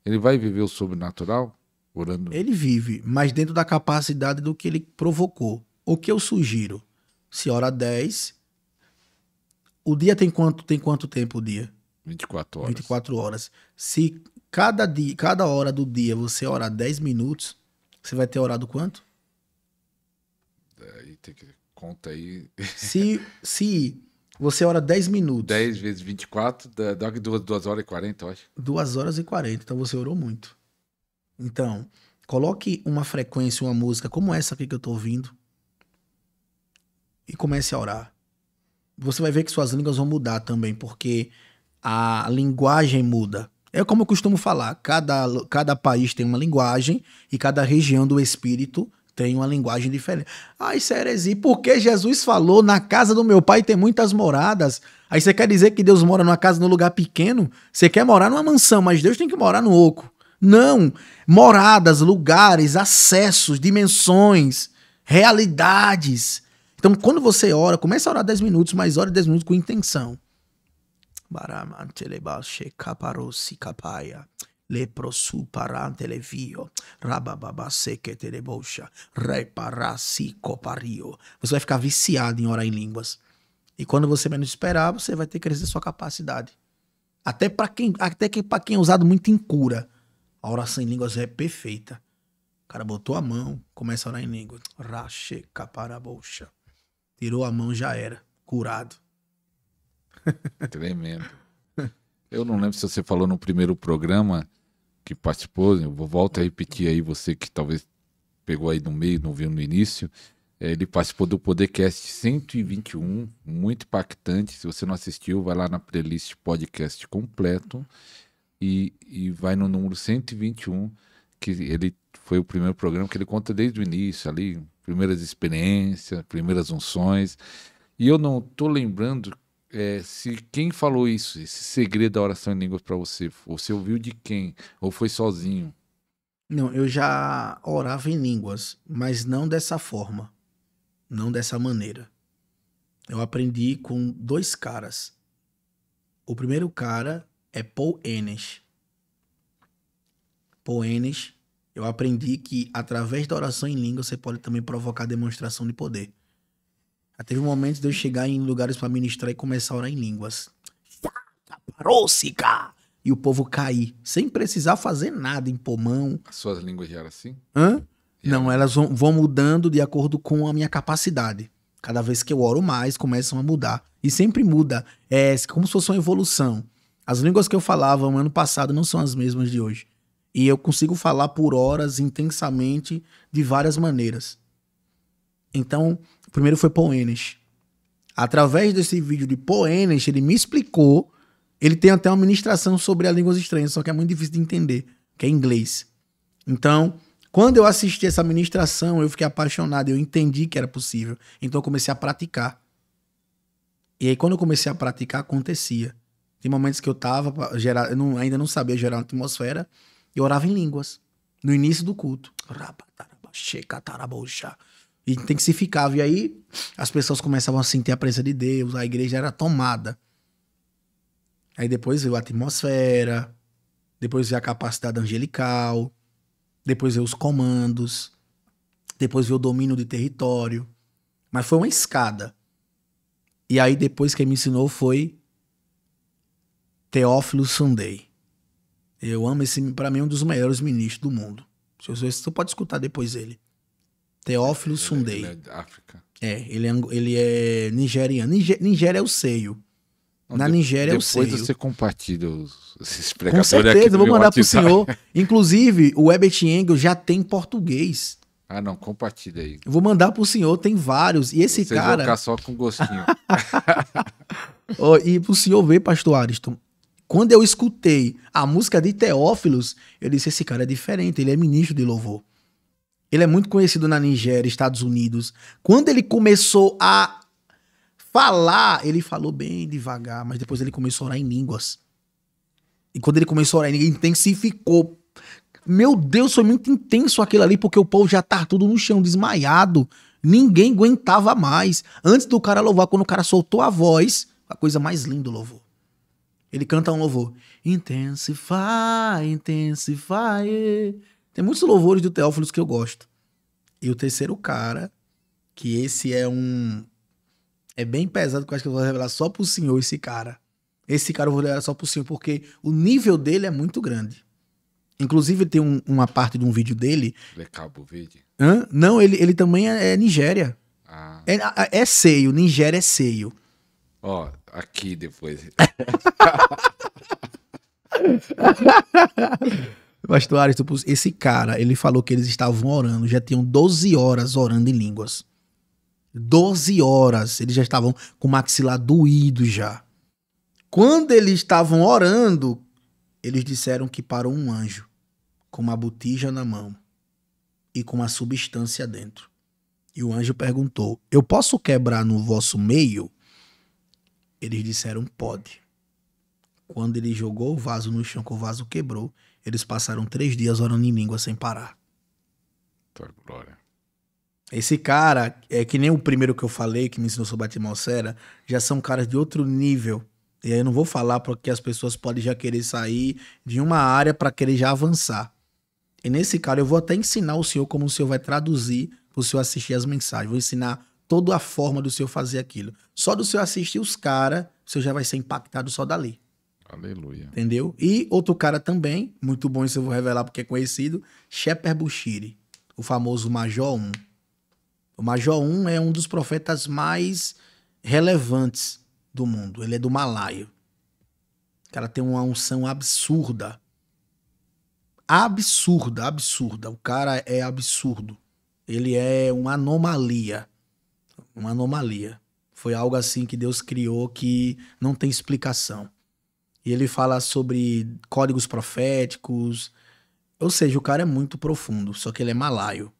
Ele vai viver o sobrenatural orando? Ele vive, mas dentro da capacidade do que ele provocou. O que eu sugiro? Se ora 10... O dia tem quanto tempo o dia? 24 horas. 24 horas. Se cada hora do dia você orar 10 minutos, você vai ter orado quanto? Aí tem que conta aí. Se você ora 10 minutos. 10 vezes 24, dá 2 horas e 40, eu acho. 2 horas e 40, então você orou muito. Então, coloque uma frequência, uma música como essa aqui que eu tô ouvindo e comece a orar. você vai ver que suas línguas vão mudar também, porque a linguagem muda. É como eu costumo falar, cada país tem uma linguagem e cada região do espírito tem uma linguagem diferente. Ah, isso é heresia, porque Jesus falou, na casa do meu pai tem muitas moradas. Aí você quer dizer que Deus mora numa casa, num lugar pequeno? Você quer morar numa mansão, mas Deus tem que morar no oco. Não, moradas, lugares, acessos, dimensões, realidades. Então, quando você ora, começa a orar 10 minutos, mas ore 10 minutos com intenção. Você vai ficar viciado em orar em línguas. E quando você menos esperar, você vai ter que crescer sua capacidade. Até para quem é usado muito em cura, a oração em línguas é perfeita. O cara botou a mão, começa a orar em línguas. Tirou a mão, já era. Curado. Tremendo. Eu não lembro se você falou no primeiro programa que participou, eu volto a repetir aí, você que talvez pegou aí no meio, não viu no início, ele participou do Podcast 121, muito impactante. Se você não assistiu, vai lá na playlist podcast completo e vai no número 121, que ele foi o primeiro programa que ele conta desde o início ali, primeiras experiências, primeiras unções. E eu não tô lembrando se quem falou isso, esse segredo da oração em línguas para você. Você ouviu de quem? Ou foi sozinho? Não, eu já orava em línguas, mas não dessa forma. Não dessa maneira. Eu aprendi com 2 caras. O primeiro cara é Paul Ennis. Paul Ennis, eu aprendi que através da oração em língua você pode também provocar demonstração de poder. Teve momentos de eu chegar em lugares para ministrar e começar a orar em línguas. E o povo cair, sem precisar fazer nada, em pulmão. As suas línguas já eram assim? Hã? Não, elas vão mudando de acordo com a minha capacidade. Cada vez que eu oro mais, começam a mudar. E sempre muda. É como se fosse uma evolução. As línguas que eu falava no ano passado não são as mesmas de hoje. E eu consigo falar por horas, intensamente, de várias maneiras. Então, o primeiro foi Paul Ennis. Através desse vídeo de Paul Ennis, ele me explicou. Ele tem até uma ministração sobre as línguas estranhas, só que é muito difícil de entender, que é inglês. Então, quando eu assisti essa ministração, eu fiquei apaixonado, eu entendi que era possível. Então eu comecei a praticar. E aí quando eu comecei a praticar, acontecia. Tem momentos que eu tava, ainda não sabia gerar uma atmosfera, eu orava em línguas, no início do culto. E intensificava. E aí as pessoas começavam a sentir a presença de Deus, a igreja era tomada. Aí depois veio a atmosfera, depois veio a capacidade angelical, depois veio os comandos, depois veio o domínio de território. Mas foi uma escada. E aí depois quem me ensinou foi Teófilo Sunday. Eu amo esse, pra mim, um dos maiores ministros do mundo. Você pode escutar depois ele. Teófilo Sunday. Ele é da África. Ele é nigeriano. Nigéria é o seio. Na Nigéria é o seio. Depois você compartilha esses pregadores. Com certeza, eu vou mandar pro senhor. Inclusive, o Herbert Engel já tem em português. Ah, não, compartilha aí. Eu vou mandar pro senhor, tem vários. E esse cara... Vocês vão ficar só com gostinho. E pro senhor ver, pastor Ariston, quando eu escutei a música de Teófilos, eu disse, esse cara é diferente, ele é ministro de louvor. Ele é muito conhecido na Nigéria, Estados Unidos. Quando ele começou a falar, ele falou bem devagar, mas depois ele começou a orar em línguas. E quando ele começou a orar em línguas, intensificou. Meu Deus, foi muito intenso aquilo ali, porque o povo já tá tudo no chão, desmaiado. Ninguém aguentava mais. Antes do cara louvar, quando o cara soltou a voz, a coisa mais linda do louvor. Ele canta um louvor. Intensify, intensify. Tem muitos louvores do Teófilos que eu gosto. E o terceiro cara, que esse é bem pesado, que eu acho que eu vou revelar só pro senhor, esse cara. Esse cara eu vou revelar só pro senhor, porque o nível dele é muito grande. Inclusive tem uma parte de um vídeo dele... Ele é Cabo Verde? Hã? Não, ele também é Nigéria. Ah. É seio, Nigéria é seio. Ó, aqui depois... Pastor Ariston, esse cara, ele falou que eles estavam orando, já tinham 12 horas orando em línguas. 12 horas. Eles já estavam com o maxilar doído já. Quando eles estavam orando, eles disseram que parou um anjo com uma botija na mão e com uma substância dentro. E o anjo perguntou: eu posso quebrar no vosso meio? Eles disseram: pode. Quando ele jogou o vaso no chão, que o vaso quebrou, eles passaram 3 dias orando em língua sem parar. Glória. Esse cara, é que nem o primeiro que eu falei, que me ensinou sobre a atmosfera, já são caras de outro nível. E aí eu não vou falar porque as pessoas podem já querer sair de uma área para querer já avançar. E nesse cara eu vou até ensinar o senhor como o senhor vai traduzir para o senhor assistir as mensagens. Vou ensinar toda a forma do senhor fazer aquilo. Só do senhor assistir os caras, o senhor já vai ser impactado só dali. Aleluia. Entendeu? E outro cara também, muito bom, isso eu vou revelar porque é conhecido, Shepherd Bushiri, o famoso Major 1. O Major 1 é um dos profetas mais relevantes do mundo. Ele é do Malaio. O cara tem uma unção absurda. Absurda, absurda. O cara é absurdo. Ele é uma anomalia. Uma anomalia. Foi algo assim que Deus criou que não tem explicação. E ele fala sobre códigos proféticos. Ou seja, o cara é muito profundo. Só que ele é malaio.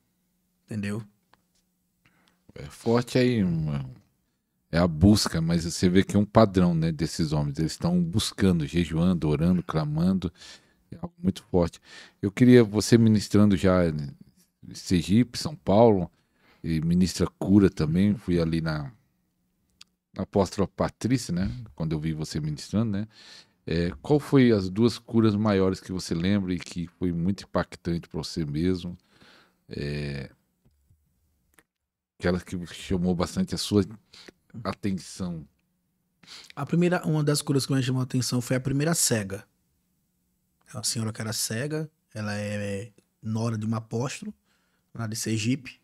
Entendeu? É forte aí, é a busca, mas você vê que é um padrão, né, desses homens. Eles estão buscando, jejuando, orando, clamando. É algo muito forte. Eu queria você ministrando já em Sergipe, São Paulo, e ministra cura também. Fui ali na Apóstola Patrícia, né? Quando eu vi você ministrando, né? Qual foi as 2 curas maiores que você lembra e que foi muito impactante para você mesmo? Aquela que chamou bastante a sua atenção. Uma das curas que me chamou a atenção foi a primeira cega. É uma senhora que era cega, ela é nora de um apóstolo, lá de Sergipe.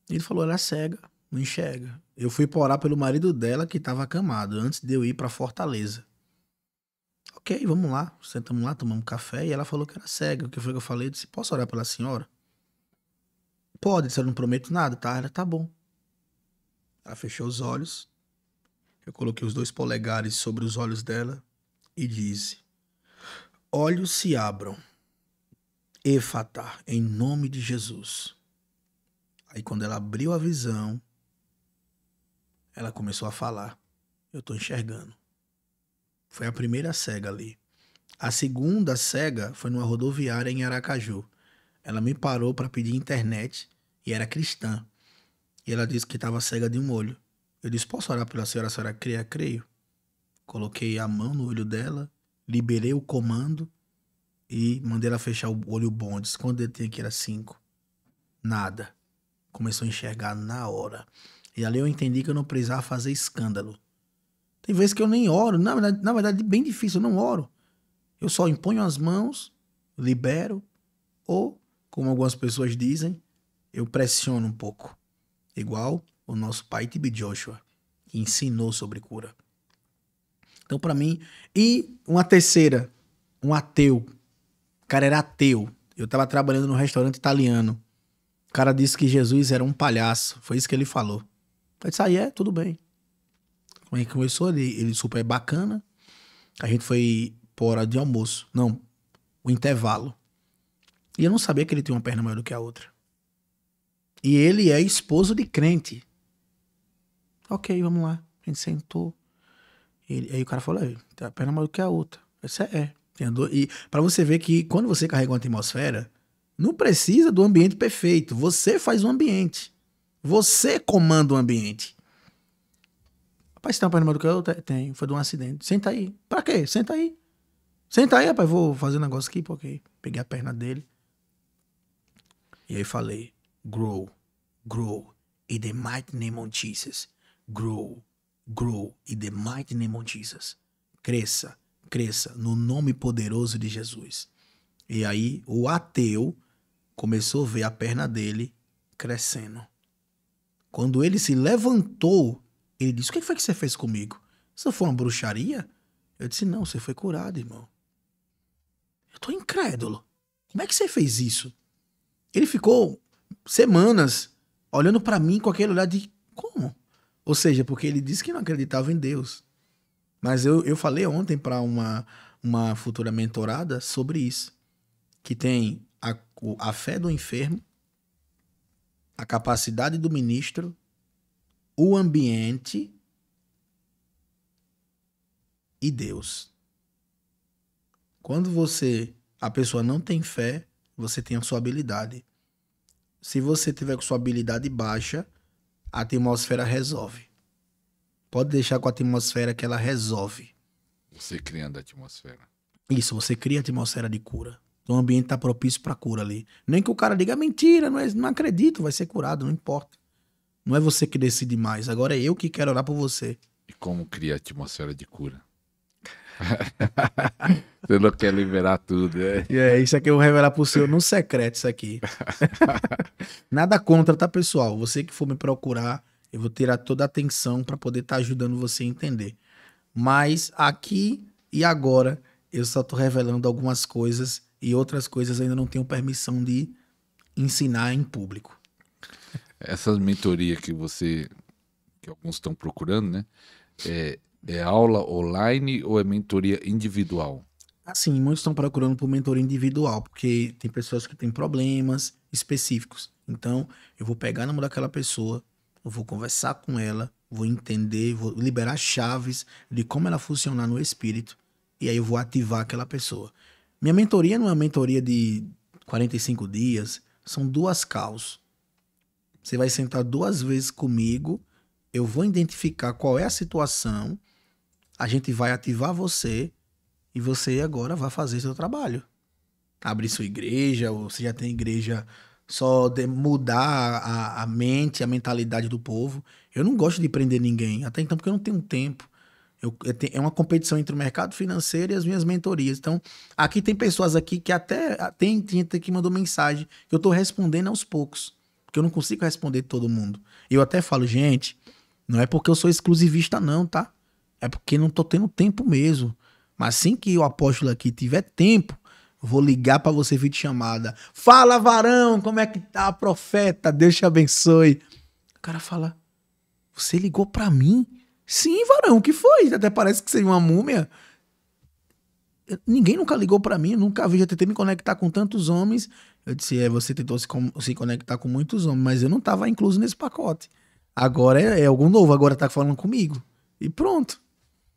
Ele falou, ela é cega, não enxerga. Eu fui pra orar pelo marido dela que estava acamado, antes de eu ir pra Fortaleza. Ok, vamos lá, sentamos lá, tomamos café, e ela falou que era cega. O que foi que eu falei? Eu disse, posso orar pela senhora? Pode, disse, eu não prometo nada, tá? Ela, tá bom. Ela fechou os olhos, eu coloquei os 2 polegares sobre os olhos dela e disse, olhos se abram, Efatá, em nome de Jesus. Aí quando ela abriu a visão, ela começou a falar, eu tô enxergando. Foi a primeira cega ali. A segunda cega foi numa rodoviária em Aracaju. Ela me parou para pedir internet e era cristã. E ela disse que estava cega de um olho. Eu disse, posso orar pela senhora? A senhora crê? Creio. Coloquei a mão no olho dela, liberei o comando e mandei ela fechar o olho bom. Disse, quando ele tem aqui era 5. Nada. Começou a enxergar na hora. E ali eu entendi que eu não precisava fazer escândalo. Tem vezes que eu nem oro. Na verdade, é bem difícil, eu não oro. Eu só imponho as mãos, libero, ou, como algumas pessoas dizem, eu pressiono um pouco. Igual o nosso pai T.B. Joshua, que ensinou sobre cura. Então, para mim... E uma terceira, um ateu. O cara era ateu. Eu tava trabalhando num restaurante italiano. O cara disse que Jesus era um palhaço. Foi isso que ele falou. Eu disse, tudo bem. Como é que começou? Ele super bacana. A gente foi por hora de almoço. Não, o intervalo. E eu não sabia que ele tinha uma perna maior do que a outra. E ele é esposo de crente. Ok, vamos lá. A gente sentou. Aí o cara falou, tem a perna maior do que a outra. Eu disse, E pra você ver que quando você carrega uma atmosfera, não precisa do ambiente perfeito. Você faz o ambiente. Você comanda o ambiente. Rapaz, você tem uma perna maior do que a outra? Tem, foi de um acidente. Senta aí. Pra quê? Senta aí. Senta aí, rapaz. Vou fazer um negócio aqui, porque peguei a perna dele. E aí falei, grow, in the mighty name of Jesus. Grow, in the mighty name of Jesus. Cresça, no nome poderoso de Jesus. E aí o ateu começou a ver a perna dele crescendo. Quando ele se levantou, ele disse, o que foi que você fez comigo? Isso foi uma bruxaria? Eu disse, não, você foi curado, irmão. Eu tô incrédulo. Como é que você fez isso? Ele ficou semanas olhando pra mim com aquele olhar de Como? Ou seja, porque ele disse que não acreditava em Deus. Mas eu falei ontem para uma futura mentorada sobre isso. Que tem a fé do enfermo, a capacidade do ministro, o ambiente e Deus. Quando a pessoa não tem fé, você tem a sua habilidade. Se você tiver com sua habilidade baixa, a atmosfera resolve. Pode deixar com a atmosfera que ela resolve. Você criando a atmosfera. Isso, você cria a atmosfera de cura. Então, o ambiente está propício para cura ali. Nem que o cara diga mentira, não acredito, vai ser curado, não importa. Não é você que decide mais, agora é eu que quero orar por você. E como criar a atmosfera de cura? Você não quer liberar tudo, né? Isso aqui eu vou revelar pro senhor no secreto, isso aqui. Nada contra, tá, pessoal? Você que for me procurar, eu vou tirar toda a atenção para poder estar ajudando você a entender. Mas aqui e agora, eu só tô revelando algumas coisas e outras coisas ainda não tenho permissão de ensinar em público. Essas mentorias que alguns estão procurando, né? É aula online ou é mentoria individual? Assim, muitos estão procurando por mentoria individual, porque tem pessoas que têm problemas específicos. Então, eu vou pegar na mão daquela pessoa, eu vou conversar com ela, vou entender, vou liberar chaves de como ela funciona no espírito, e aí eu vou ativar aquela pessoa. Minha mentoria não é uma mentoria de 45 dias, são 2 calls. Você vai sentar 2 vezes comigo, eu vou identificar qual é a situação, a gente vai ativar você, e você agora vai fazer seu trabalho. Abrir sua igreja, ou você já tem igreja, só mudar a mente, a mentalidade do povo. Eu não gosto de prender ninguém, até então porque eu não tenho tempo. É uma competição entre o mercado financeiro e as minhas mentorias. Então, aqui tem pessoas aqui que até tem gente que mandou mensagem que eu estou respondendo aos poucos, porque eu não consigo responder todo mundo. E eu até falo, gente, não é porque eu sou exclusivista não, tá? É porque não tô tendo tempo mesmo. Mas assim que o apóstolo aqui tiver tempo, vou ligar para você vir de chamada. Fala, varão, como é que tá, profeta? Deus te abençoe. O cara fala, você ligou para mim? Sim, varão, o que foi? Até parece que você é uma múmia. Ninguém nunca ligou para mim, eu nunca vi, já tentei me conectar com tantos homens. Eu disse, você tentou se conectar com muitos homens, mas eu não tava incluso nesse pacote. Agora é algo novo, agora tá falando comigo. E pronto.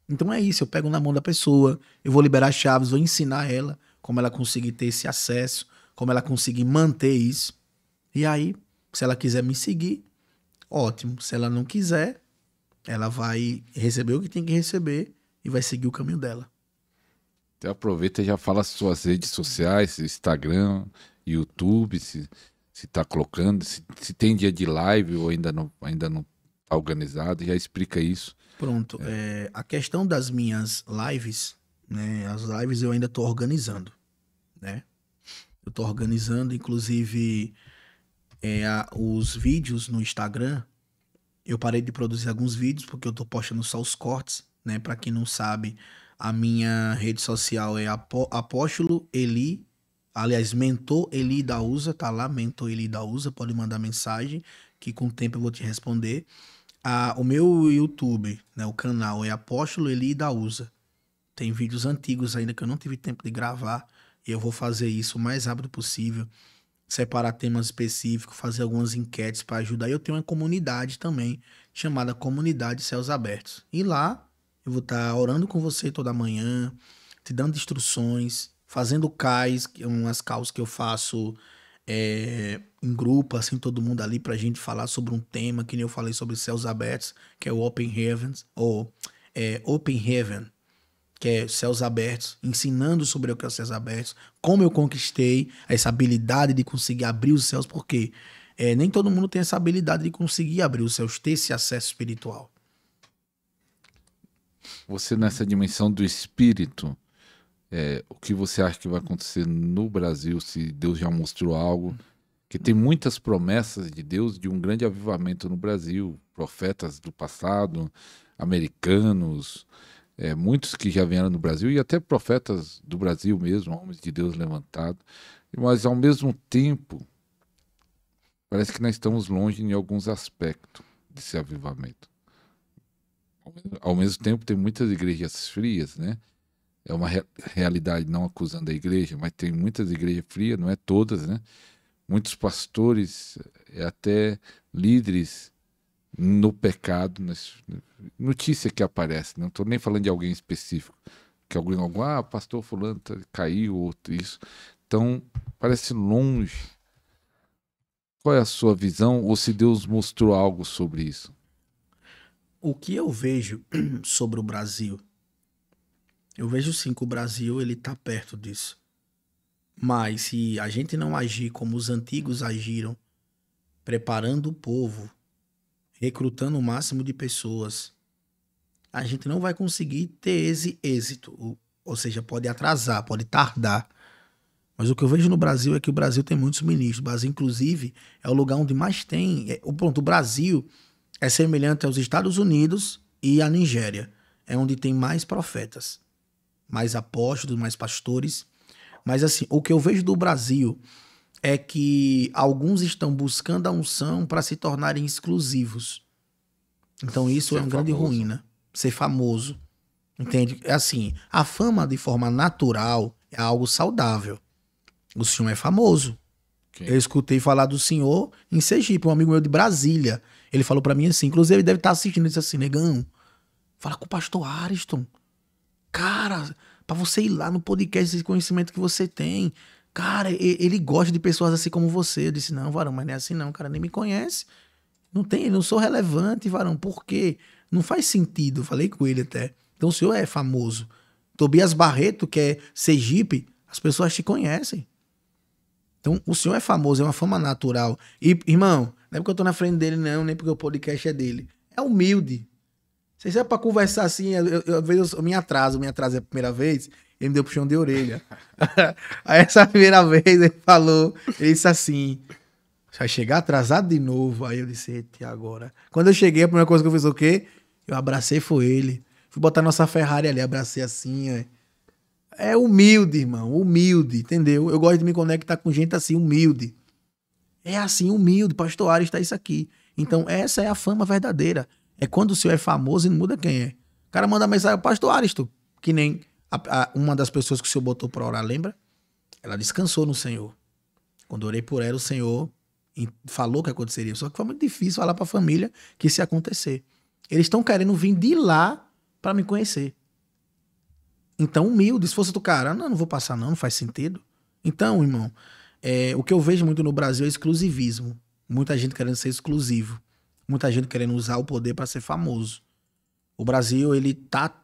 Então é isso, eu pego na mão da pessoa, eu vou liberar chaves, vou ensinar ela como ela conseguir ter esse acesso, como ela conseguir manter isso. E aí, se ela quiser me seguir, ótimo. Se ela não quiser, ela vai receber o que tem que receber e vai seguir o caminho dela. Então aproveita e já fala as suas redes sociais, Instagram, YouTube, se tá colocando, se tem dia de live ou ainda não tá organizado, já explica isso. Pronto, a questão das minhas lives, né, as lives eu ainda tô organizando, né? Eu tô organizando, inclusive, os vídeos no Instagram, eu parei de produzir alguns vídeos porque eu tô postando só os cortes, né? Pra quem não sabe, a minha rede social é Apóstolo Eli, aliás, Mentor Eli da USA, tá lá, Mentor Eli da USA, pode mandar mensagem que com o tempo eu vou te responder. O meu YouTube, né, o canal é Apóstolo Eli da USA. Tem vídeos antigos ainda que eu não tive tempo de gravar e eu vou fazer isso o mais rápido possível. Separar temas específicos, fazer algumas enquetes para ajudar. E eu tenho uma comunidade também chamada Comunidade Céus Abertos. E lá eu vou estar orando com você toda manhã, te dando instruções, fazendo cais, umas calls que eu faço em grupo, assim, todo mundo ali pra gente falar sobre um tema, que nem eu falei sobre céus abertos, que é o Open Heavens, ou Open Heaven, que é céus abertos, ensinando sobre o que é os céus abertos, como eu conquistei essa habilidade de conseguir abrir os céus, porque nem todo mundo tem essa habilidade de conseguir abrir os céus, ter esse acesso espiritual. Você nessa dimensão do espírito, o que você acha que vai acontecer no Brasil, se Deus já mostrou algo? Que tem muitas promessas de Deus de um grande avivamento no Brasil, profetas do passado, americanos, muitos que já vieram no Brasil e até profetas do Brasil mesmo, homens de Deus levantados, mas ao mesmo tempo parece que nós estamos longe em alguns aspectos desse avivamento. Ao mesmo tempo, tem muitas igrejas frias, né? É uma realidade, não acusando a igreja, mas tem muitas igrejas frias, não é todas, né? Muitos pastores, até líderes no pecado, notícia que aparece, não estou nem falando de alguém específico, que pastor fulano caiu, outro isso. Então, parece longe. Qual é a sua visão, ou se Deus mostrou algo sobre isso? O que eu vejo sobre o Brasil, eu vejo sim que o Brasil ele tá perto disso. Mas se a gente não agir como os antigos agiram, preparando o povo, recrutando o máximo de pessoas, a gente não vai conseguir ter esse êxito. Ou seja, pode atrasar, pode tardar. Mas o que eu vejo no Brasil é que o Brasil tem muitos ministros. O Brasil, inclusive, é o lugar onde mais tem. O Brasil é semelhante aos Estados Unidos e à Nigéria. É onde tem mais profetas, mais apóstolos, mais pastores. Mas assim, o que eu vejo do Brasil é que alguns estão buscando a unção para se tornarem exclusivos. Então isso é uma grande ruína. Ser famoso. Entende? É assim, a fama de forma natural é algo saudável. O senhor é famoso. Okay. Eu escutei falar do senhor em Sergipe, um amigo meu de Brasília. Ele falou pra mim assim, inclusive ele deve estar assistindo, ele disse assim, negão, fala com o pastor Ariston. Cara, pra você ir lá no podcast, esse conhecimento que você tem. Cara, ele gosta de pessoas assim como você. Eu disse, não, varão, mas não é assim não, cara, nem me conhece. Não sou relevante, varão, por quê? Não faz sentido, eu falei com ele até. Então o senhor é famoso. Tobias Barreto, que é Sergipe, as pessoas te conhecem. Então, o senhor é famoso, é uma fama natural. E, irmão, não é porque eu tô na frente dele, não, nem porque o podcast é dele. É humilde. Se é pra conversar assim, eu me atraso a primeira vez, ele me deu puxão de orelha. Aí essa primeira vez ele falou, ele disse assim, vai chegar atrasado de novo. Aí eu disse, eita, agora? Quando eu cheguei, a primeira coisa que eu fiz o quê? Eu abracei, foi ele. Fui botar nossa Ferrari ali, abracei assim, É humilde, irmão, humilde, entendeu? Eu gosto de me conectar com gente assim, humilde. É assim, humilde, pastor Ares está isso aqui. Então, essa é a fama verdadeira. É quando o senhor é famoso e não muda quem é. O cara manda mensagem, pastor Aristo, que nem uma das pessoas que o senhor botou para orar, lembra? Ela descansou no Senhor. Quando eu orei por ela, o Senhor falou que aconteceria. Só que foi muito difícil falar para a família que isso ia acontecer. Eles estão querendo vir de lá para me conhecer. Então, humilde, se fosse do cara, não vou passar não faz sentido. Então, irmão, o que eu vejo muito no Brasil é exclusivismo. Muita gente querendo ser exclusivo. Muita gente querendo usar o poder para ser famoso. O Brasil, ele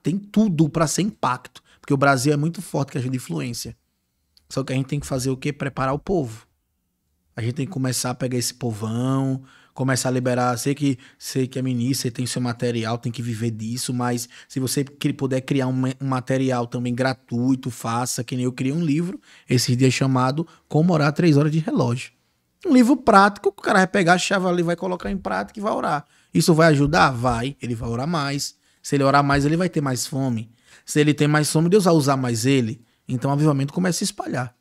tem tudo para ser impacto. Porque o Brasil é muito forte questão de influência. Só que a gente tem que fazer o quê? Preparar o povo. A gente tem que começar a pegar esse povão, começar a liberar. Sei que é ministro, você tem seu material, tem que viver disso, mas se você puder criar um material também gratuito, faça, que nem eu criei um livro esses dias chamado Como Orar 3 Horas de Relógio. Um livro prático, que o cara vai pegar a chave ali, vai colocar em prática e vai orar. Isso vai ajudar? Vai. Ele vai orar mais. Se ele orar mais, ele vai ter mais fome. Se ele tem mais fome, Deus vai usar mais ele. Então o avivamento começa a se espalhar.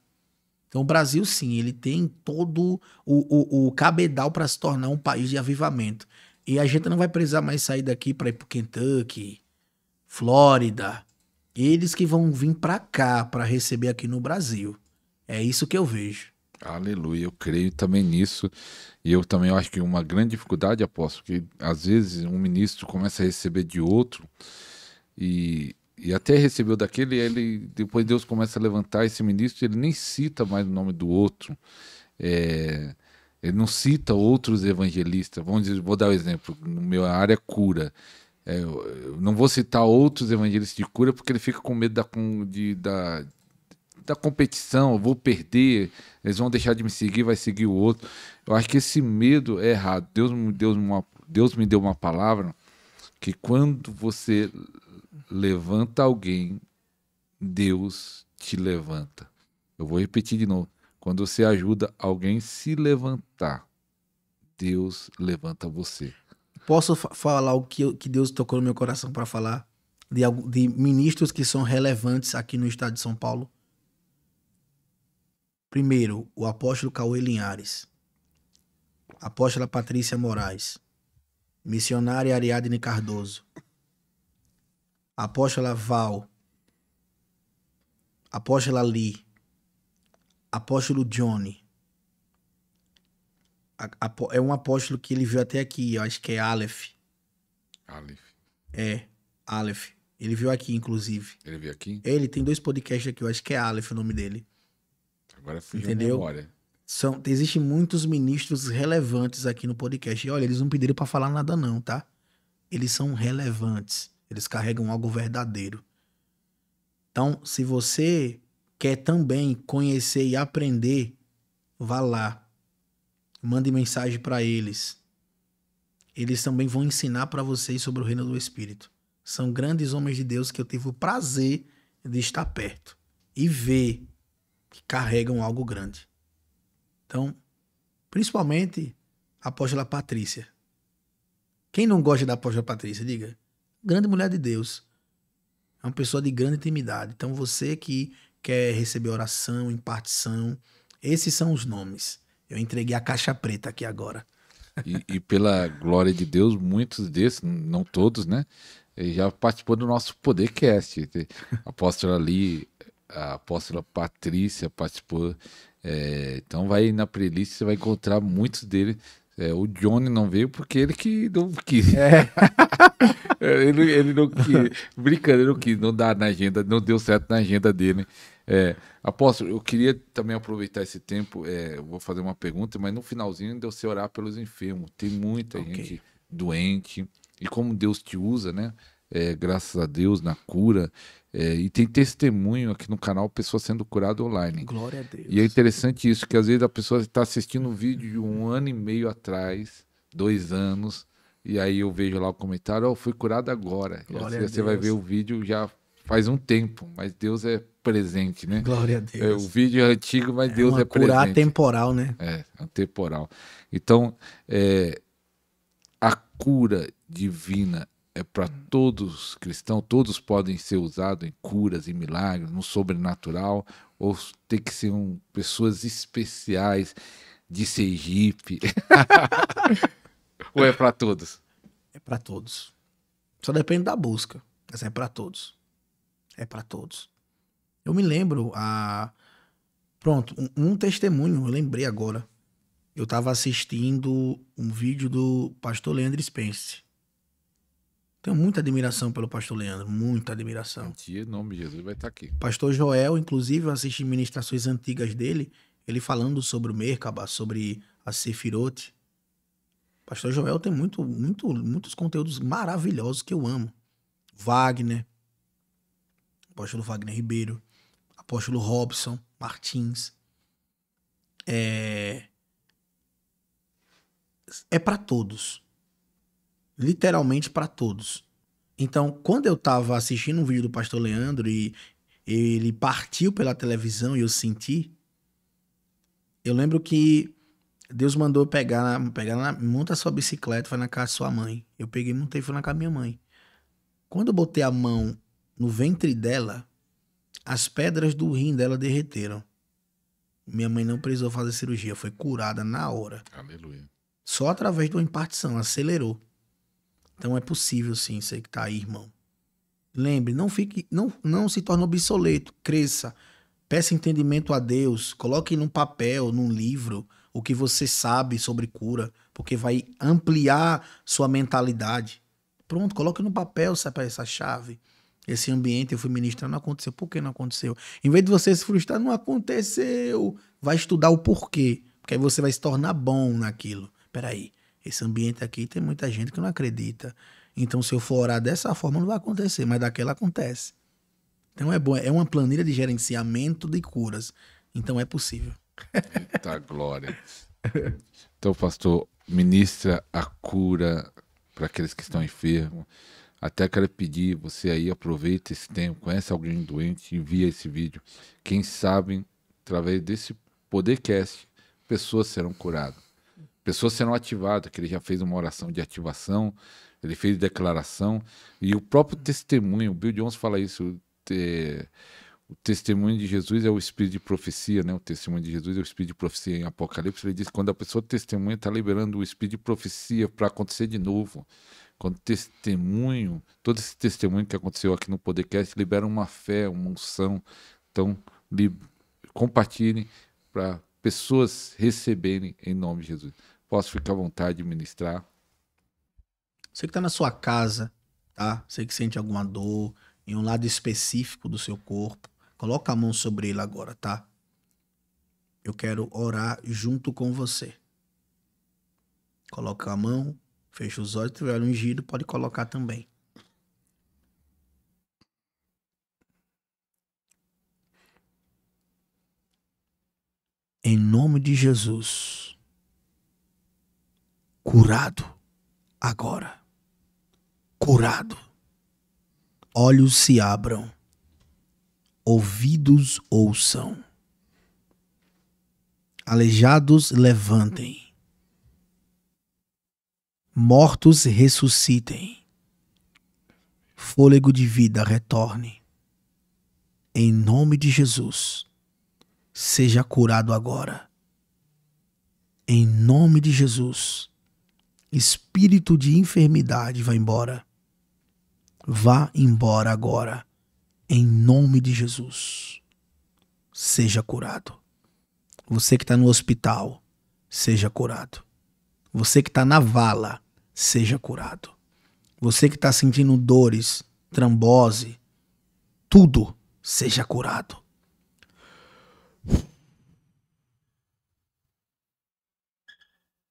Então o Brasil, sim, ele tem todo o cabedal para se tornar um país de avivamento. E a gente não vai precisar mais sair daqui para ir para Kentucky, Flórida. Eles que vão vir para cá para receber aqui no Brasil. É isso que eu vejo. Aleluia, eu creio também nisso. E eu também acho que uma grande dificuldade, apóstolo, que às vezes um ministro começa a receber de outro e até recebeu daquele, depois Deus começa a levantar esse ministro, ele nem cita mais o nome do outro, ele não cita outros evangelistas. Vamos dizer, vou dar um exemplo, no meu área cura, eu não vou citar outros evangelistas de cura porque ele fica com medo da competição, eu vou perder, eles vão deixar de me seguir, vai seguir o outro. Eu acho que esse medo é errado. Deus me deu uma palavra que quando você levanta alguém, Deus te levanta. Eu vou repetir de novo. Quando você ajuda alguém a se levantar, Deus levanta você. Posso falar o que Deus tocou no meu coração para falar de ministros que são relevantes aqui no estado de São Paulo? Primeiro, o apóstolo Cauê Linhares. A apóstola Patrícia Moraes. Missionária Ariadne Cardoso. Apóstola Val. Apóstola Lee. Apóstolo Johnny. É um apóstolo que ele viu até aqui, eu acho que é Aleph. Aleph. É, Aleph. Ele viu aqui, inclusive. Ele veio aqui? Ele tem 2 podcasts aqui, eu acho que é Aleph o nome dele. Agora fugiu a Entendeu? memória. Existem muitos ministros relevantes aqui no podcast. E olha, eles não pediram pra falar nada não, tá? Eles são relevantes. Eles carregam algo verdadeiro. Então, se você quer também conhecer e aprender, vá lá. Mande mensagem pra eles. Eles também vão ensinar pra vocês sobre o reino do Espírito. São grandes homens de Deus que eu tive o prazer de estar perto e ver que carregam algo grande. Então, principalmente a apóstola Patrícia. Quem não gosta da apóstola Patrícia, diga. Grande mulher de Deus. É uma pessoa de grande intimidade. Então, você que quer receber oração, impartição, esses são os nomes. Eu entreguei a caixa preta aqui agora. E pela glória de Deus, muitos desses, não todos, né? Ele já participou do nosso Podercast. A apóstola ali, a apóstola Patrícia participou. Então vai na playlist, você vai encontrar muitos deles. O Johnny não veio porque ele que não quis. Ele não quis. Brincando, ele não quis. Não dá na agenda, não deu certo na agenda dele. Apóstolo, eu queria também aproveitar esse tempo. Eu vou fazer uma pergunta, mas no finalzinho de você orar pelos enfermos. Tem muita gente doente. E como Deus te usa, né? Graças a Deus, na cura. E tem testemunho aqui no canal, pessoa sendo curada online. Glória a Deus. E é interessante isso, que às vezes a pessoa está assistindo um vídeo de 1 ano e meio atrás, 2 anos, e aí eu vejo lá o comentário, fui curado agora. Glória a Você vai Deus. ver o vídeo já faz um tempo, mas Deus é presente, né? Glória a Deus. O vídeo é antigo, mas Deus é presente. Cura atemporal, né? Atemporal. Então, a cura divina é para todos cristãos, todos podem ser usados em curas e milagres, no sobrenatural, ou tem que ser pessoas especiais de Sergipe? Ou é para todos? É para todos. Só depende da busca, mas é para todos. É para todos. Eu me lembro, pronto, um testemunho, eu lembrei agora. Eu estava assistindo um vídeo do pastor Leandro Spence. Tenho muita admiração pelo pastor Leandro, muita admiração. Um dia, em nome de Jesus, vai estar aqui. Pastor Joel, inclusive, eu assisti ministrações antigas dele, ele falando sobre o Merkabah, sobre a Sefirote. Pastor Joel tem muitos conteúdos maravilhosos que eu amo. Wagner, apóstolo Wagner Ribeiro, apóstolo Robson Martins. É para todos. Literalmente para todos. Então, quando eu tava assistindo um vídeo do pastor Leandro e ele partiu pela televisão e eu senti, eu lembro que Deus mandou monta sua bicicleta, vai na casa de sua mãe. Eu peguei, montei e fui na casa da minha mãe. Quando eu botei a mão no ventre dela, as pedras do rim dela derreteram. Minha mãe não precisou fazer cirurgia, foi curada na hora. Aleluia. Só através de uma impartição, acelerou. Então é possível sim, você que tá aí, irmão. Lembre, não se torne obsoleto, cresça, peça entendimento a Deus, coloque num papel, num livro, o que você sabe sobre cura, porque vai ampliar sua mentalidade. Pronto, coloque no papel essa chave. Esse ambiente eu fui ministrando, não aconteceu. Por que não aconteceu? Em vez de você se frustrar, não aconteceu. Vai estudar o porquê, porque aí você vai se tornar bom naquilo. Peraí, esse ambiente aqui tem muita gente que não acredita. Então, se eu for orar dessa forma, não vai acontecer, mas daquela acontece. Então é bom, é uma planilha de gerenciamento de curas. Então é possível. Eita glória. Então, pastor, ministra a cura para aqueles que estão enfermos. Até quero pedir, você aí aproveita esse tempo, conhece alguém doente, envia esse vídeo. Quem sabe, através desse Podercast, pessoas serão curadas. Pessoas serão ativadas, que ele já fez uma oração de ativação, ele fez declaração, e o próprio testemunho, o Bill Jones fala isso, O testemunho de Jesus é o espírito de profecia, né? O testemunho de Jesus é o espírito de profecia em Apocalipse. Ele diz que quando a pessoa testemunha, está liberando o espírito de profecia para acontecer de novo. Quando testemunho, todo esse testemunho que aconteceu aqui no podcast libera uma fé, uma unção. Então, compartilhem para pessoas receberem em nome de Jesus. Posso ficar à vontade de ministrar? Você que está na sua casa, tá? Você que sente alguma dor em um lado específico do seu corpo, coloca a mão sobre ele agora, tá? Eu quero orar junto com você. Coloca a mão, fecha os olhos, se tiver ungido, pode colocar também. Em nome de Jesus, curado agora, curado. Olhos se abram, ouvidos ouçam, aleijados levantem, mortos ressuscitem, fôlego de vida retorne. Em nome de Jesus, seja curado agora. Em nome de Jesus, espírito de enfermidade vá embora. Vá embora agora. Em nome de Jesus, seja curado. Você que está no hospital, seja curado. Você que está na vala, seja curado. Você que está sentindo dores, trombose, tudo, seja curado.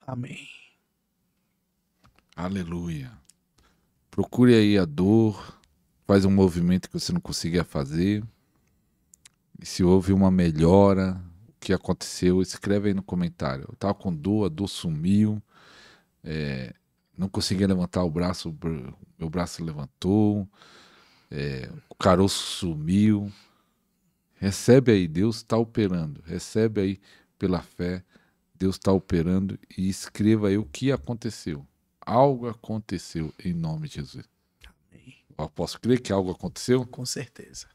Amém. Aleluia. Procure aí a dor, faz um movimento que você não conseguia fazer. E se houve uma melhora, o que aconteceu, escreve aí no comentário. Eu estava com dor, a dor sumiu, não conseguia levantar o braço, meu braço levantou, o caroço sumiu. Recebe aí, Deus está operando. Recebe aí pela fé, Deus está operando e escreva aí o que aconteceu. Algo aconteceu em nome de Jesus. Amém. Eu posso crer que algo aconteceu? Com certeza.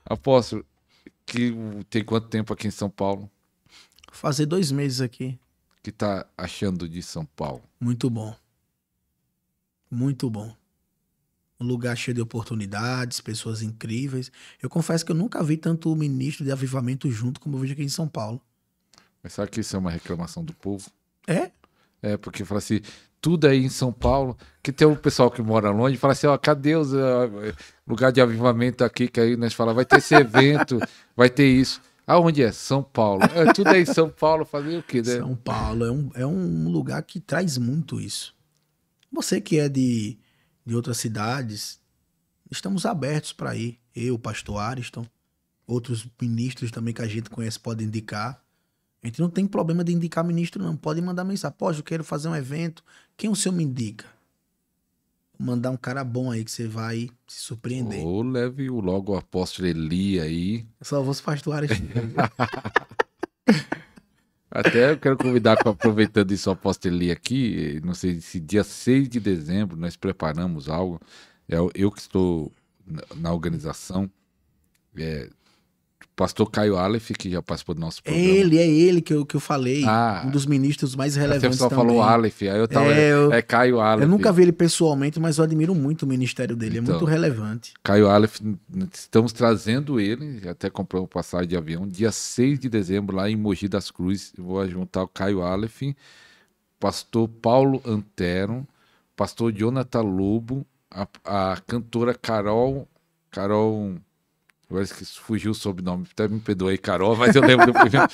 Apóstolo, que tem quanto tempo aqui em São Paulo? Fazer 2 meses aqui. Que tá achando de São Paulo? Muito bom. Muito bom. Um lugar cheio de oportunidades, pessoas incríveis. Eu confesso que eu nunca vi tanto ministro de avivamento junto como eu vejo aqui em São Paulo. Mas sabe que isso é uma reclamação do povo? É? Porque fala assim, tudo aí em São Paulo, que tem o pessoal que mora longe, fala assim, ó, cadê os lugar de avivamento aqui, que aí nós falamos, vai ter esse evento, vai ter isso. Aonde é? São Paulo. Tudo aí em São Paulo, fazer o quê, né? São Paulo é um lugar que traz muito isso. Você que é de outras cidades, estamos abertos para ir. Eu, o pastor Ariston, outros ministros também que a gente conhece podem indicar. A gente não tem problema de indicar ministro, não. Pode mandar mensagem. Pô, eu quero fazer um evento. Quem o senhor me indica? Vou mandar um cara bom aí que você vai se surpreender. Ou leve logo o apóstolo Eli aí. Eu só vou os pastores. Até eu quero convidar, aproveitando isso, o apóstolo Eli aqui, não sei se dia 6 de dezembro nós preparamos algo. Eu que estou na organização. Pastor Caio Aleph, que já participou do nosso programa. É ele que eu falei. Um dos ministros mais relevantes também. Você só falou Aleph, aí eu tava... Caio Aleph. Eu nunca vi ele pessoalmente, mas eu admiro muito o ministério dele, então, é muito relevante. Caio Aleph, estamos trazendo ele, até compramos passagem de avião, dia 6 de dezembro, lá em Mogi das Cruzes. Eu vou juntar o Caio Aleph, pastor Paulo Antero, pastor Jonathan Lobo, a cantora Carol... Agora fugiu o sobrenome, até me perdoe, Carol, mas eu lembro do primeiro.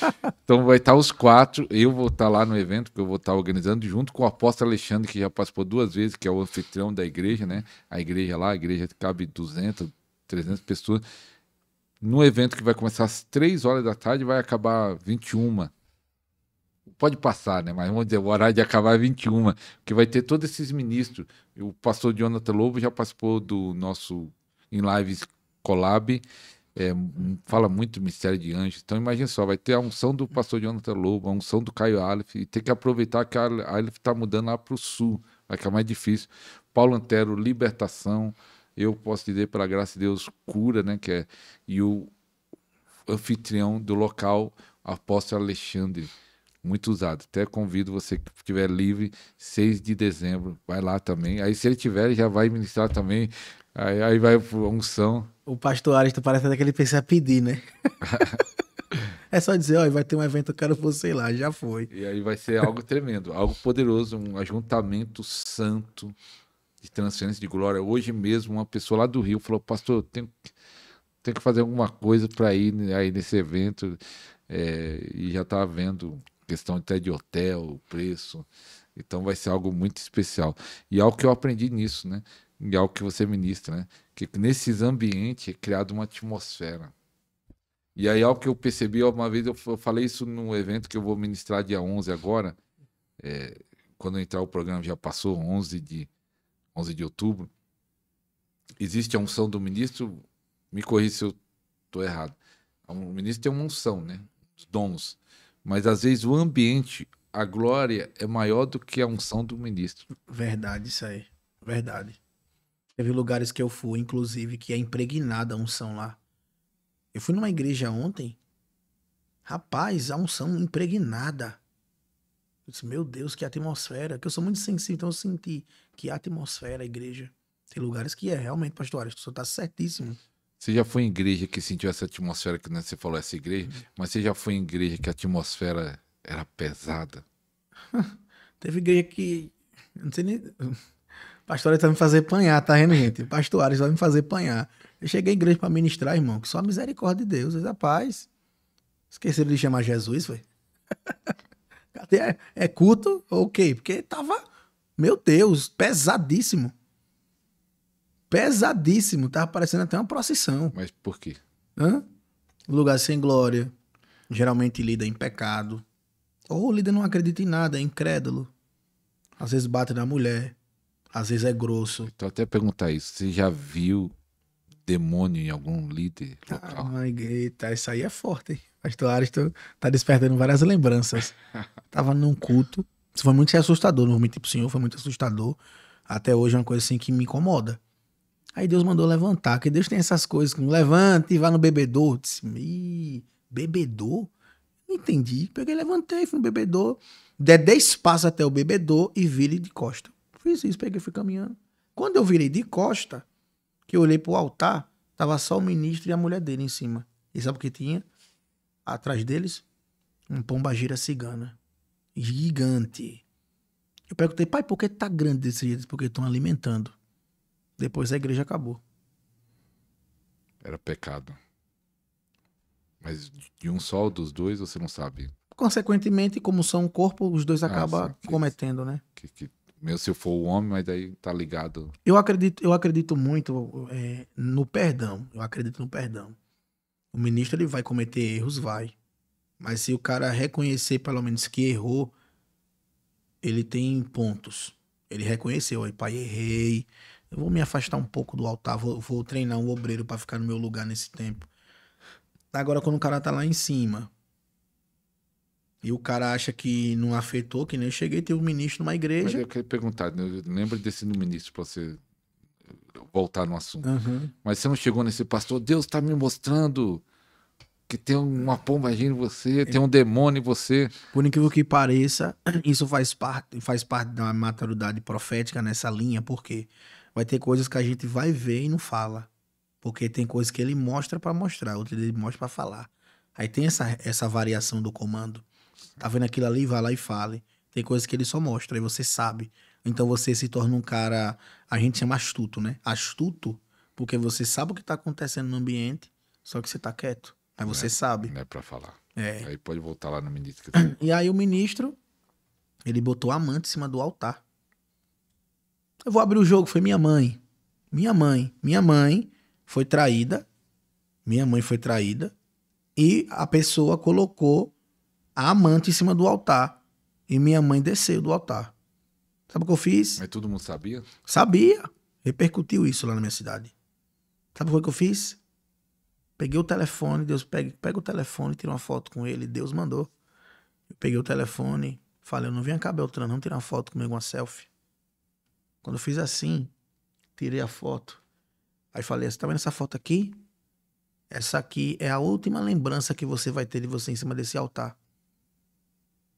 Então vai estar os 4, eu vou estar lá no evento, que eu vou estar organizando, junto com o apóstolo Alexandre, que já participou 2 vezes, que é o anfitrião da igreja, né? A igreja lá, a igreja cabe 200, 300 pessoas. No evento que vai começar às 3 horas da tarde, vai acabar 21. Pode passar, né? Mas vamos dizer, o horário de acabar é 21, porque vai ter todos esses ministros. O pastor Jonathan Lobo já participou do nosso, em lives, Collab, fala muito do mistério de anjos. Então imagina só, vai ter a unção do pastor Jonathan Lobo, a unção do Caio Aleph, e tem que aproveitar que a Aleph está mudando lá para o sul, vai ficar mais difícil. Paulo Antero, libertação, eu posso dizer, pela graça de Deus, cura, né? E o anfitrião do local, apóstolo Alexandre, muito usado. Até convido você que estiver livre, 6 de dezembro, vai lá também. Aí se ele tiver, já vai ministrar também. Aí vai a unção. O pastor Ares, parece até que ele precisa pedir, né? É só dizer, ó, vai ter um evento, eu quero você lá, já foi. E aí vai ser algo tremendo, algo poderoso, um ajuntamento santo de transferência de glória. Hoje mesmo, uma pessoa lá do Rio falou, pastor, tenho que fazer alguma coisa para ir aí nesse evento. E já está vendo questão até de hotel, preço. Então vai ser algo muito especial. E algo que eu aprendi nisso, né? E algo que você ministra, né? Que nesses ambientes é criada uma atmosfera. E aí algo que eu percebi, uma vez eu falei isso num evento que eu vou ministrar dia 11 agora, quando entrar o programa já passou, 11 de outubro. Existe a unção do ministro, me corrija se eu estou errado. O ministro tem uma unção, né? Os dons. Mas às vezes o ambiente, a glória é maior do que a unção do ministro. Verdade, isso aí. Verdade. Teve lugares que eu fui, inclusive, que é impregnada a unção lá. Eu fui numa igreja ontem. Rapaz, a unção impregnada. Eu disse, meu Deus, que atmosfera. Que eu sou muito sensível, então eu senti que atmosfera, a igreja. Tem lugares que realmente, pastor Ares, o senhor tá certíssimo. Você já foi em igreja que sentiu essa atmosfera, que né, você falou essa igreja, mas você já foi em igreja que a atmosfera era pesada? Teve igreja que... Não sei nem... Pastor Ares vai me fazer apanhar, tá vendo, gente? Pastor Ares vai me fazer apanhar. Eu cheguei à igreja pra ministrar, irmão, que só a misericórdia de Deus. Eu disse, rapaz, esqueceram de chamar Jesus, foi? Cadê? É culto ou o quê? Porque tava, meu Deus, pesadíssimo. Pesadíssimo. Tava parecendo até uma procissão. Mas por quê? Lugar sem glória. Geralmente lida em pecado. Ou lida não acredita em nada, é incrédulo. Às vezes bate na mulher. Às vezes é grosso. Então até perguntar isso, você já viu demônio em algum líder local? Ai, eita, isso aí é forte, hein? Pastor Ares tá despertando várias lembranças. Tava num culto. Isso foi muito assustador, não vou mentir pro senhor, foi muito assustador. Até hoje é uma coisa assim que me incomoda. Aí Deus mandou levantar, que Deus tem essas coisas, como levante e vá no bebedouro. Disse, bebedouro? Não entendi. Peguei, levantei, fui no bebedouro. Dei 10 passos até o bebedouro e virei de costa. Fiz isso, peguei, fui caminhando. Quando eu virei de costa, que eu olhei pro altar, tava só o ministro e a mulher dele em cima. E sabe o que tinha? Atrás deles, um pombagira cigana. Gigante. Eu perguntei, pai, por que tá grande desse jeito? Porque estão alimentando. Depois a igreja acabou. Era pecado. Mas de um só ou dos dois, você não sabe? Consequentemente, como são um corpo, os dois acabam sim, cometendo, né? Mesmo se eu for o homem, mas daí tá ligado. Eu acredito muito no perdão. Eu acredito no perdão. O ministro ele vai cometer erros, vai. Mas se o cara reconhecer pelo menos que errou, ele tem pontos. Ele reconheceu, aí, pai, errei. Eu vou me afastar um pouco do altar, vou treinar um obreiro para ficar no meu lugar nesse tempo. Agora, quando o cara tá lá em cima e o cara acha que não afetou, que nem eu cheguei, teve um ministro numa igreja. Mas eu queria perguntar, né, lembra desse ministro para você voltar no assunto. Uhum. Mas você não chegou nesse pastor, Deus tá me mostrando que tem uma pombagira em você, tem um demônio em você. Por incrível que pareça, isso faz parte da maturidade profética nessa linha, porque vai ter coisas que a gente vai ver e não fala. Porque tem coisas que ele mostra pra mostrar, outras ele mostra pra falar. Aí tem essa variação do comando. Tá vendo aquilo ali? Vai lá e fale. Tem coisas que ele só mostra, aí você sabe. Então você se torna um cara, a gente chama astuto, né? Astuto, porque você sabe o que tá acontecendo no ambiente, só que você tá quieto. Mas você sabe. Não é pra falar. É. Aí pode voltar lá no ministro. E aí o ministro, ele botou a amante em cima do altar. Eu vou abrir o jogo, foi minha mãe. Minha mãe foi traída. Minha mãe foi traída. E a pessoa colocou a amante em cima do altar. E minha mãe desceu do altar. Sabe o que eu fiz? Mas todo mundo sabia? Sabia. Repercutiu isso lá na minha cidade. Sabe o que eu fiz? Peguei o telefone, Deus pega o telefone, tira uma foto com ele, Deus mandou. Eu peguei o telefone, falei, não venha cá, Beltrano, não tirar uma foto comigo, uma selfie. Quando eu fiz assim, tirei a foto, Aí falei, você tá vendo essa foto aqui? Essa aqui é a última lembrança que você vai ter de você em cima desse altar.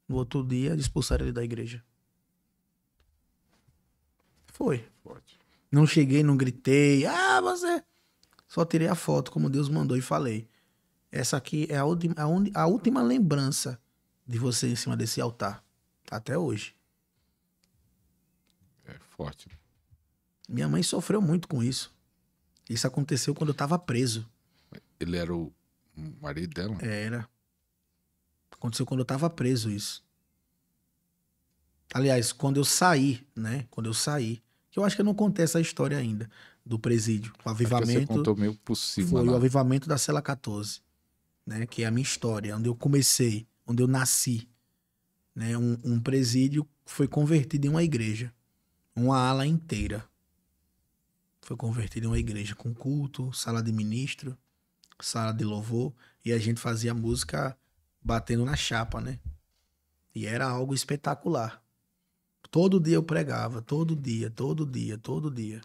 No outro dia, expulsaram ele da igreja. Foi. Forte. Não cheguei, não gritei. Ah, você... Só tirei a foto como Deus mandou e falei. Essa aqui é a última lembrança de você em cima desse altar. Até hoje. É forte. Minha mãe sofreu muito com isso. Isso aconteceu quando eu tava preso. Ele era o marido dela? Era. Aconteceu quando eu tava preso isso. Aliás, quando eu saí, né? Quando eu saí. Que eu acho que eu não contei essa história ainda. Do presídio. O Acho que você avivamento. contou meio por cima Foi lá. o avivamento da Cela 14. Né? Que é a minha história. Onde eu comecei. Onde eu nasci. Né? Um presídio foi convertido em uma igreja. Uma ala inteira. Foi convertido em uma igreja com culto, sala de ministro, sala de louvor. E a gente fazia música batendo na chapa, né? E era algo espetacular. Todo dia eu pregava, todo dia.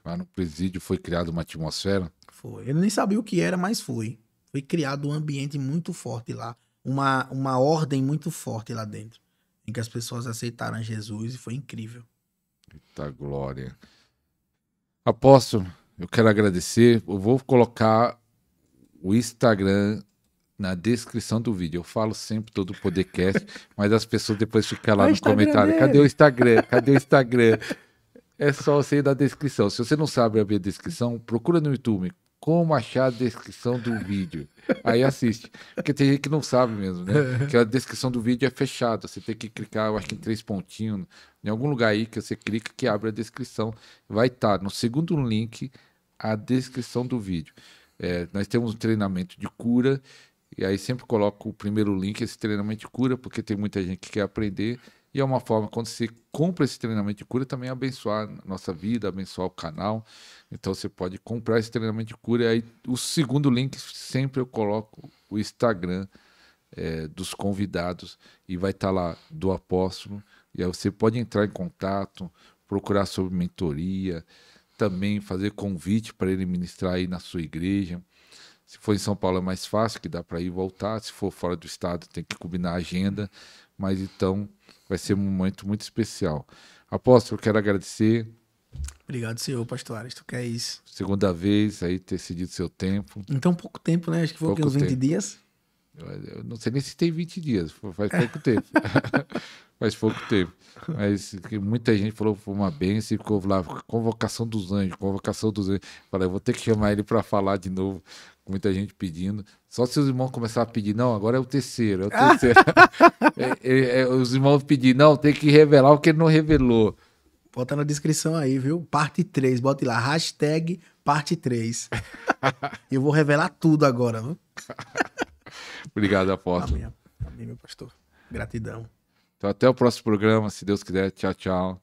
Lá no presídio foi criada uma atmosfera. Foi. Eu nem sabia o que era, mas foi. Foi criado um ambiente muito forte lá. Uma ordem muito forte lá dentro. Em que as pessoas aceitaram Jesus e foi incrível. Eita glória. Apóstolo, eu quero agradecer. Eu vou colocar o Instagram na descrição do vídeo. Eu falo sempre todo o podcast, mas as pessoas depois ficam lá no comentário. Cadê o Instagram? Cadê o Instagram? É só você ir na descrição. Se você não sabe abrir a descrição, procura no YouTube como achar a descrição do vídeo. Aí assiste. Porque tem gente que não sabe mesmo, né? Que a descrição do vídeo é fechada. Você tem que clicar, eu acho que em 3 pontinhos, em algum lugar aí que você clica que abre a descrição. Vai estar no segundo link a descrição do vídeo. Nós temos um treinamento de cura. E aí sempre coloco o primeiro link, esse treinamento de cura, porque tem muita gente que quer aprender. E é uma forma, quando você compra esse treinamento de cura, também abençoar a nossa vida, abençoar o canal. Então você pode comprar esse treinamento de cura. E aí o segundo link, sempre eu coloco o Instagram dos convidados. E vai estar lá do apóstolo. E aí você pode entrar em contato, procurar sobre mentoria, também fazer convite para ele ministrar aí na sua igreja. Se for em São Paulo é mais fácil, que dá para ir e voltar. Se for fora do estado, tem que combinar a agenda. Mas então vai ser um momento muito especial. Apóstolo, eu quero agradecer. Obrigado, senhor, pastor Ares. Que é isso. Segunda vez aí ter cedido seu tempo. Então, pouco tempo, né? Acho que foi Pouco uns 20 tempo. dias. Eu não sei nem se tem 20 dias, faz pouco tempo. Faz pouco tempo. Mas muita gente falou que foi uma bênção e ficou lá, convocação dos anjos. Falei, eu vou ter que chamar ele para falar de novo. Muita gente pedindo. Só se os irmãos começarem a pedir, não, agora é o terceiro. Os irmãos pedir, não, tem que revelar o que ele não revelou. Bota na descrição aí, viu? Parte 3, bote lá, hashtag parte 3. Eu vou revelar tudo agora, viu? Obrigado, apóstolo. Amém, meu pastor. Gratidão. Então, até o próximo programa, se Deus quiser. Tchau, tchau.